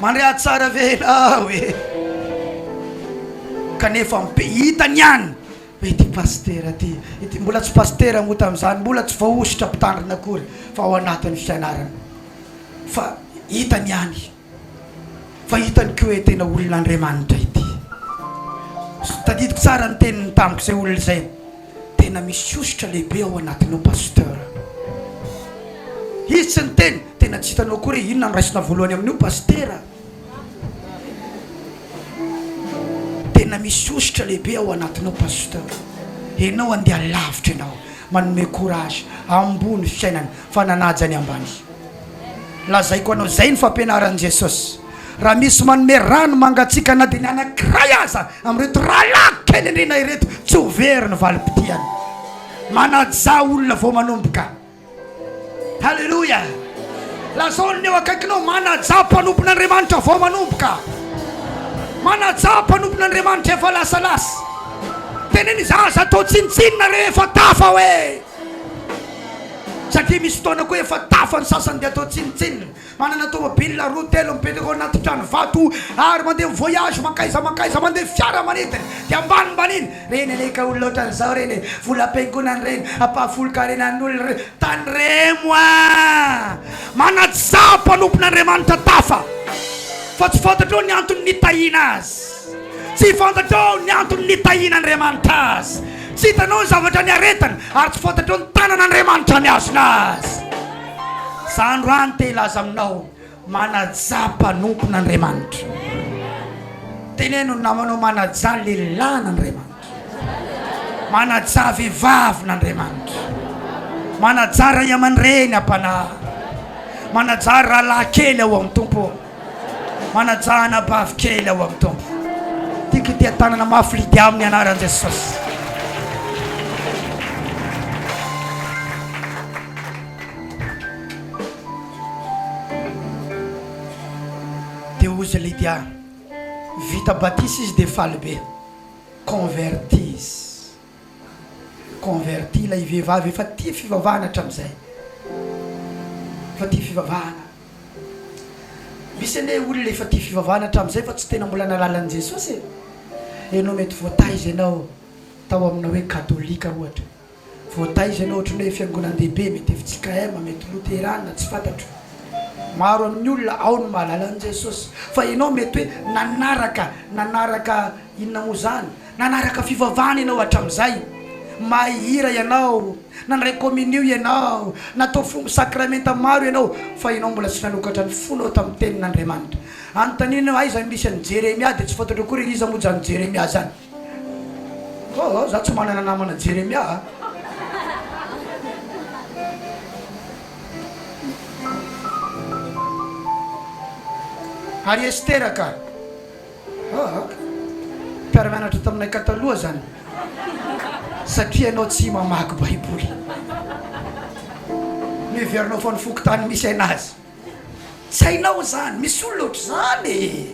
[SPEAKER 1] Mandray tsara ve ianao e. kanefa hitany ihany hoe ty pastera ty mbola tsy pastera mo tamin'izany, mbola tsy vaositra mpitandrina akory fa ao anatin'ny fianarana, fa hitany ihany, fa hitany ko hoe tena olon'Andriamanitra ity. Tadidiko tsara ny teniny tamiko izay olona izay, tena misy ositra lehibe ao anatinao pasteur. Izy tsy ny tena tsy hitanao akory inona no raisina voalohany amin'io pastera. Tena misy ositra lehibe ao anatinao pasteur. Enao andeha lavitra enao, manome courage ambony fiainana fa nanajany ambany. Lazaiko anao zay ny fampianaran'i Jesosy. Raha misy manome rano mangatsika na dia ny anankiray aza amin'ireto rahalahy kely indrina ireto, tsy ho very ny valim-pitiany. Manaja olona vao manomboka. Halleluja. Lazaony eo akaikinao, manaja mpanompon'Andriamanitra vao manomboka. Manaja mpanompon'Andriamanitra efa lasalasa. Teneny zaza atao tsintsinina rehefa tafa hoe, satria misy fotoana koa efa tafa ny sasany dia atao tsintsinina. Manana tômôbila roa telo mipetraka ao anaty trano vato ary mandeha voyage makaiza mandeha fiara manidina dia ambanimbany reny aleka olona ohatran'izao reny volam-piangonana reny ampahafoloka reny an'olona reny tandremo a. Manaja mpanompon'Andriamanitra tafa, fa tsy fantatrao ny antony nitahiana azy, tsy fantatrao ny antony nitahian'Andriamanitra azy, tsy hitanao ny zavatra ny aretany ary tsy fantatrao ny tanan'Andriamanitra ny azona azy. Zandroany te ilaza aminao, manaja mpanompon'Andriamanitra. Teneno namanao manaja lehilahin'Andriamanitra, manaja vehivavin'Andriamanitra, manaja ray aman-dreny am-panahy, manaja rahalahy kely ao amin'ny tompo, manaja anabavy kely ao amin'ny tompo. Tiako tia tanana mafy lidia amin'ny anaran'i Jesosy. Dia ozy Lydia vita batisa izy dia faly be, converti ilay vehivavy efa tia fivavahana hatramin'izay, efa tia fivavahana. Misy ane olona efa tia fivavahana hatramin'izay fa tsy tena mbola nalalan'i Jesosy. Enao mety voataiza ianao tao amina hoe katolika ohatra, voataiza ianao ohatra hoe fiangonan-dehibe, mety FJKM, mety Luterana, tsy fantatro. Maro amin'ny olona ao no mahalala an'i Jesosy, fa ianao mety hoe nanaraka inona mo zany, nanaraka fivavahana ianao hatramin'izay, mahihira ianao, nandray communion ianao, natao fomba sakramenta maro ianao, fa ianao mbola tsy nanokatra ny fonao tamin'ny tenin'Andriamanitra. Anontaniana aiza misy an'i Jeremia dia tsy fantatra akory iza moa zany Jeremia zany. Za tsy manana namana Jeremia. Ary Estera ka mpiara-mianatra taminay kataloha zany, satria ianao tsy mamaky baiboly, miverinao fa ny fokotany misy ainazy. Tsy hainao zany, misy olona ohatr' zany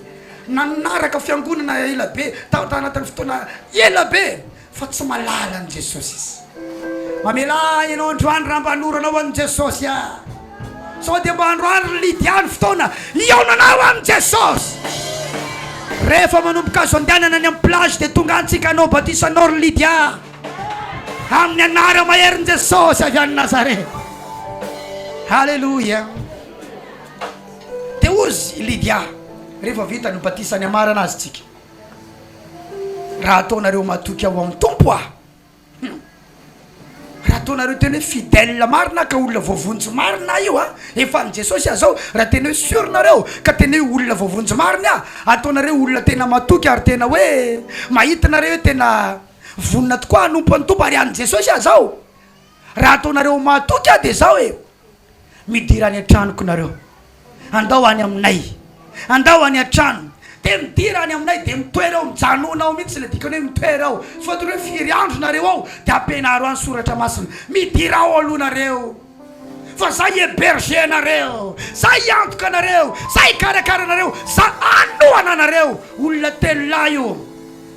[SPEAKER 1] nanaraka fiangonana ela be, tao anatin'ny fotoana ela be, fa tsy malala an'i Jesosy izy. Mamelay ianao androany raha mba hanoranao an'i Jesosy a. Sao dia mba androany lidiany fotoana iaonanao amin'i Jesosy. Rehefa manomboka azo andehanana any amin'ny plage dia tonga antsika anao batisanao ry Lydia amin'ny anara maherin'i Jesosy avy any Nazareta. Halleluja. Dia ozy Lydia rehefa vita ny batisany amarana azy tsika, raha ataonareo matoky ao amin'ny tompo a, raha ataonareo tena hoe fidèle marina ka olona voavonjy marina io a, efa ny Jesosy azao raha tena hoe siornareo ka tena hoe olona voavonjy marina a, ataonareo olona tena matoky ary tena hoe mahitanareo hoe tena vonina tokoa hanompo ny tompo ary any Jesosy azao. Raha ataonareo matoky a dia zao hoe midira any an-tranoko nareo, andao any aminay, andao any an-trano, dia midira any aminay dia mitoera ao, mijanonao mihitsy le dikany hoe mitoera ao, sy fatry hoe firy andro nareo ao dia ampianaro any soratra masina, midira ao aloha nareo, fa zay héberger nareo, zay antoka nareo, zay karakara nareo, za anoana nareo. Olona telo lahy io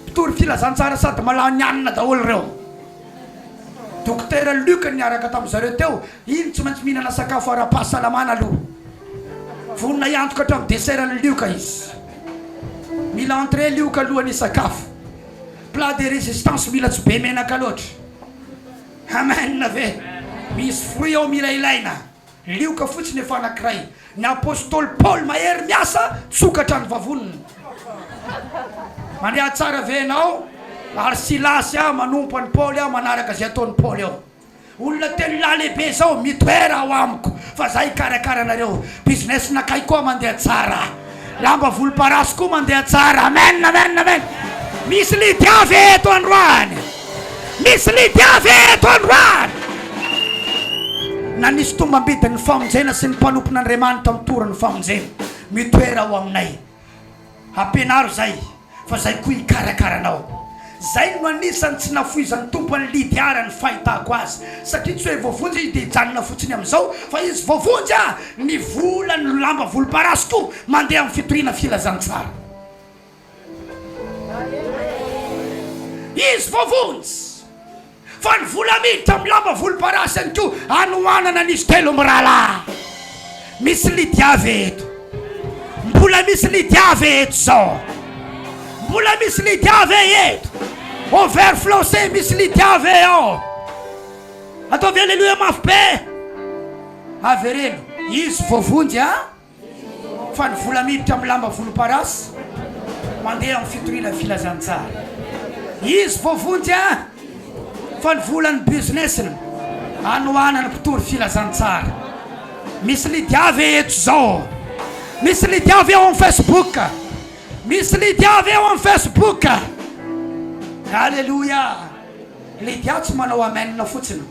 [SPEAKER 1] mpitory filazantsara sady malany anina daholo reo. Dokotera Luka niaraka tamin'ny zareo teo, iny tsy maintsy mihinana sakafo ara-pahasalamana aloha, vonina iantoka hatramin'ny deseran'ny Luka izy, mila entré Luka alohan'ny sakafo. plat de résistance mila tsy be menaka loatra. Amen ve. Misy fruit ao mila ilaina. Lioka fotsiny efa anankiray. Ny apôstôly Paul mahery miasa tsokatra ny vavoniny. Mandea tsara ve ianao? Ary Silasy manompo an'i Paul manaraka zay ataon'i Paul ao. Olona telo lahy lehibe zao mitoera ao amiko fa za hikarakara anareo. Business nakay koa mandeha tsara. Lamba volomparasy koa mandeha tsara. Amen, amen, amen. Misy lidiavy eto androany. Misy lidiavy eto androany. Na nisy tombam-bidin'ny famonjena sy ny mpanompon'Andriamanitra mitorany famonjena mitoera ao aminay. Ampianaro zay fa zay koa hikarakaranao. Zay no anisany tsy nafoizan'ny tompony lidiara ny fahitako azy satria tsy hoe voavonjy izy dia hijanona fotsiny amin'izao fa izy voavonjy ny vola ny lamba volomparasy koa mandeha amin'ny fitoriana filazantsara. Izy voavonjy fa ny vola miditra amin'ny lamba volomparasy any koa anohanana nisy telo mirala. Misy lidiavy eto. Mbola misy lidiavy eto zao. Mbola misy lidiavy eto. Overflow say misy lidiavy ao. Ataovy aleluia mafy be. Avereno. Izy voavonjy fa ny vola miditra amin'ny lamba volomparasy mandeha amin'ny fitoriana filazantsara. Izy voavonjy fa ny vola ny businessiny anohanana mpitory filazantsara. Misy lidiavy eto zao. Misy lidiavy ao amin'ny Facebook. Misy lidiavy ao amin'ny Facebook. Alléluia. Lidia tsy manao amenna fotsiny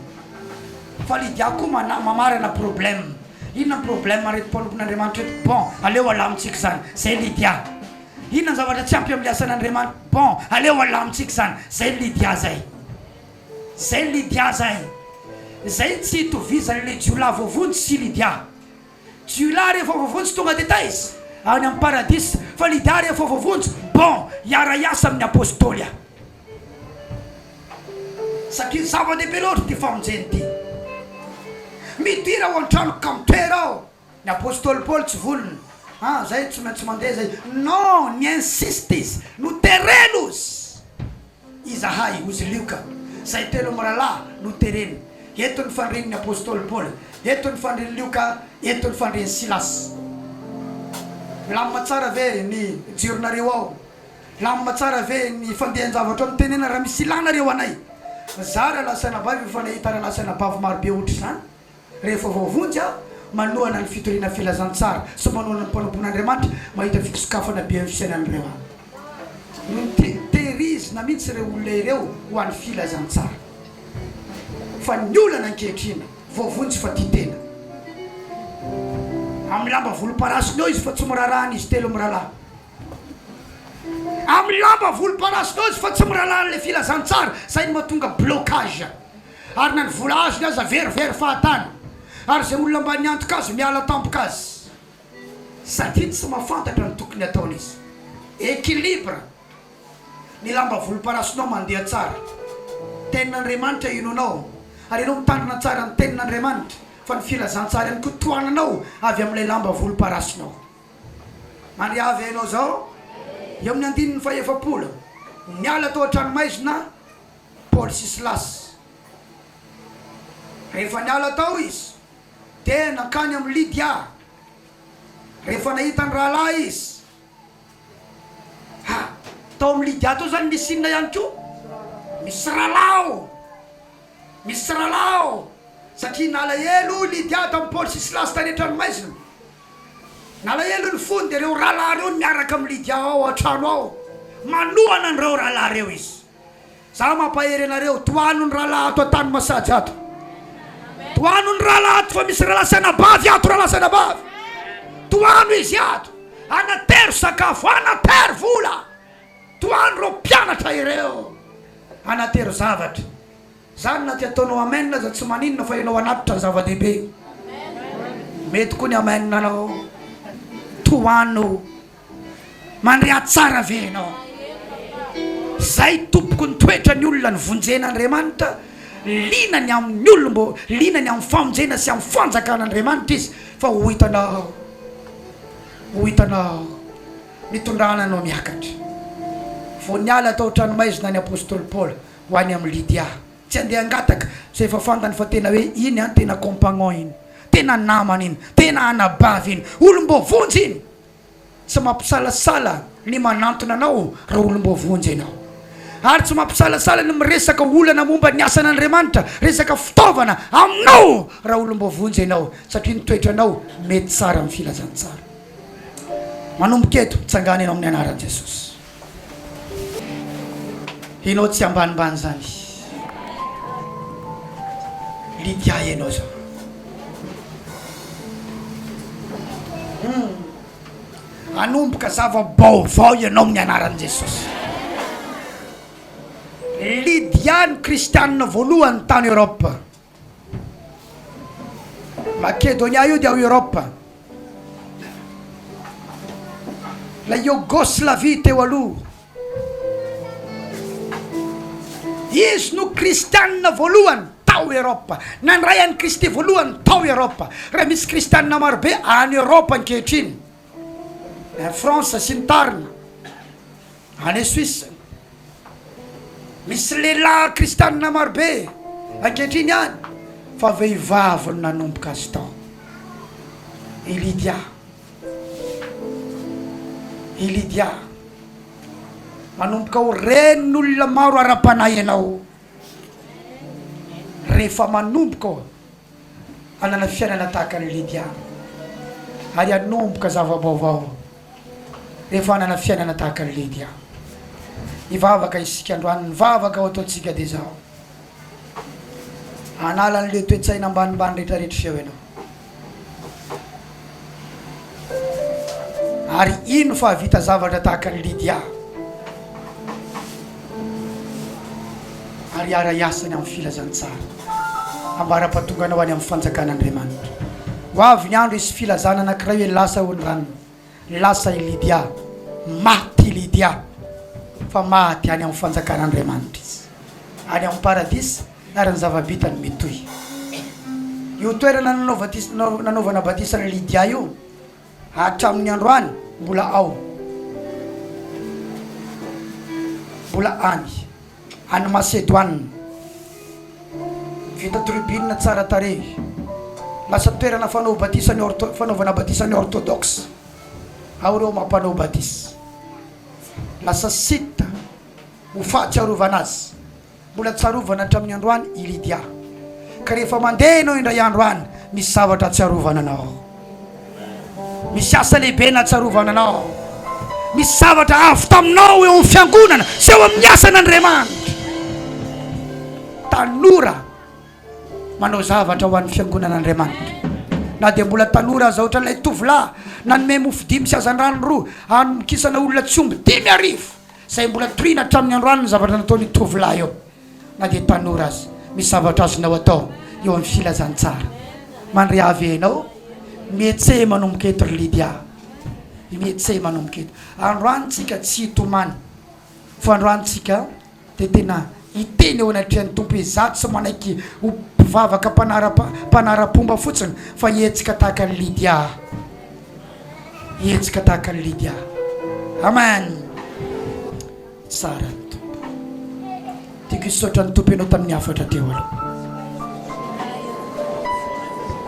[SPEAKER 1] fa lidia koa mamarana problème. Inona ny problème arety mpanompon'Andriamanitra eto? Bon, aleo alamintsika zany. Zay lidia. Inona ny zavatra tsy ampy amin'ny asan'Andriamanitra? Bon, aleo alamintsika zany. Zay lidia zay. Zay lidia zay. Zay tsy hitovizan'ilay jiolahy voavonjy sy lidia. Jiolahy rehefa voavonjy tonga dia taizy any amin'ny paradis, fa lidia rehefa voavonjy bon hiara-iasa amin'ny apôstôly. Satria zava-dehibe loatra ty famonjeny ty. Midira ao an-trano ka mitoera ao. Ny apôstôly Paul tsy volony. Zay tsy maintsy mandeha zay. Non, ny insiste izy. No terenos. Izahay, ozy lioka. Zay telo mirala no tereny. Eto ny fandrin'ny apôstôly Paul. Eto ny fandrin'ny lioka. Eto ny fandrin'ny Silas. Lamma tsara ve ny jironareo ao. Lamma tsara ve ny fandehan-javatra amin'ny tenena raha misy ilanareo anay. Zara lasana bavy fa nahitana lasana bavy maro be ohatra zany. Rehefa voavonjy manohana ny fitoriana filazantsara sy manohana ny mpanompon'Andriamanitra mahita fikisokafana be amin'ny fisainan'ireo. Tehirizina mihitsy ireo olona ireo ho an'ny filazantsara. Fa ny olana ankehitriny voavonjy fa tia tena. Amin'ny lamba volomparasiny ao izy fa tsy mirarahana izy telo miralahy. Amin'ny lamba volomparasiny ao izy fa tsy miralahy le filazantsara. Zay no mahatonga blocage. Ary na ny vola azony aza verivery fahatany. Ary zay olona mba niantoka azy miala tampoka azy. Satria tsy mahafantatra ny tokony ataony izy. Équilibre. Ny lamba volomparasiny ao mandeha tsara. Tenin'Andriamanitra inonao. Ary ianao mitandrina tsara ny tenin'Andriamanitra. Fa ny filazantsara ihany koa toananao avy amin'ilay lamba volomparasinao. Mandriavy ianao zao. Eo amin'ny andininy fa efapolo. Niala tao an-tranomaizina Paul sy Silas. Rehefa niala tao izy dia nakany amin'ny Lidia. Rehefa nahita ny rahalahy izy. Tao amin'ny Lidia tao zany misy inona ihany koa? Misy rahalahy. Misy rahalahy. Satria nalahelo Lidia tamin'ny Paul sy Silas tany an-tranomaizina. Nalahelo ny fony dia reo rahalahy reo miaraka amin'ny Lidia ao an-trano ao. Manohana an'ireo rahalahy reo izy. Za mampahery anareo toano ny rahalahy ato an-tany masajy ato. Toano ny rahalahy ato fa misy rahalasana bavy ato rahalasana bavy. Toano izy ato. Anatero sakafo, anatero vola. Toano reo mpianatra ireo. Anatero zavatra. Zany na ty ataonao amen za tsy maninona fa ianao anatitra ny zava-dehibe. Mety koa ny amen anao. Toano. Mandrea tsara ve ianao. Zay tompoko ny toetra ny olona ny vonjen'Andriamanitra. Linany amin'ny olombo, linany amin'ny famonjena sy amin'ny fanjakan'Andriamanitra izy fa ho hitanao mitondrana anao miakatra. Voniala tao tranomaizina ny apôstôly Paul ho any amin'ny Lydia. Tsy andeha angataka zay efa fantany fa tena hoe iny a tena compagnon iny, tena namana iny, tena anabavy iny, olom-bovonjy iny. Tsy mampisalasala ny manantona anao raha olom-bovonjy ianao. Ary tsy mampisalasala ny miresaka olana momba ny asan'Andriamanitra, resaka fitaovana aminao raha olom-bovonjy ianao, satria ny toetranao mety tsara amin'ny filazantsara. Manomboka eto mitsangana ianao amin'ny anaran'i Jesosy. Ianao tsy ambanimbany zany. Lydia ianao zao. Anomboka zava-baovao ianao amin'ny anaran'i Jesosy. Lydia ny kristianina voalohany tany Europa. Makedonia io dia ao Europa. La Yugoslavie teo aloha. Izy no kristianina voalohany tao Europa. Nandray an'ny Kristy voalohany tao Europa. Raha misy kristianina marobe any Europa ankehitriny, any France sy ny tariny, any Suisse, misy lehilahy kristianina marobe ankehitriny any, fa vehivavy no nanomboka azy tao. I Lydia manomboka ho ren'olona maro ara-panahy ianao rehefa manomboka ho anana fiainana tahaka ny Lydia. Ary anomboka zava-baovao rehefa anana fiainana tahaka ny Lydia. Ivavaka isika androany, nivavaka ho ataontsika dia zao. Anala n'le toe-tsaina ambanimbany rehetrarehetra feo ianao. Ary ino fa vita zavatra tahaka ny Lydia. Ary ara-iasany amin'ny filazantsara, ambara-patonganao any amin'ny fanjakan'Andriamanitra. Ho avy ny andro isy filazana anankiray hoe lasa ho ny ranony, lasa i Lydia, maty Lydia, fa maty any amin'ny fanjakan'Andriamanitra izy, any amin'ny paradisy ary ny zava-bitany mitohy. Io toerana nanaovana batisana Lydia io hatramin'ny androany mbola ao, mbola any Macedoine, vita tribune tsara tarehy. Lasa toerana fanaovana batisany orthodoxe, ao reo mampanao batisy. Lasa sita ho fahatsiarovana azy, mbola tsarovana hatramin'ny androany i Lydia. Ka rehefa mandeha ianao indray andro any, misy zavatra tsiarovana anao, misy asa lehibe na tsarovana anao, misy zavatra avy taminao eo amin'ny fiangonana sy eo amin'ny asan'Andriamanitra. Tanora manao zavatra ho an'ny fiangonan'Andriamanitra. Na dia mbola tanora aza ohatran'ilay tovolahy nanome mofo 5 sy azan-drano 2 anomokisana olona tsy omby 10,000 zay mbola torina hatramin'ny androany ny zavatra nataony tovolahy eo. Na dia tanora azy, misy zavatra azonao atao eo amin'ny filazantsara. Mandre avy ianao, mietse manomboka eto ry Lydia, mietse manomboka eto. Androantsika tsy hitomany, fa androantsika dia tena hiteny eo anatrehan'ny tompo izato sy manaiky ho mpivavaka mpanara-pomba fotsiny, fa hetsika tahaka ny Lydia, hetsika tahaka ny Lydia. Amen. Tsara ny tompo. Tiako hisaotra ny tompo ianao tamin'ny hafatra teo aloha.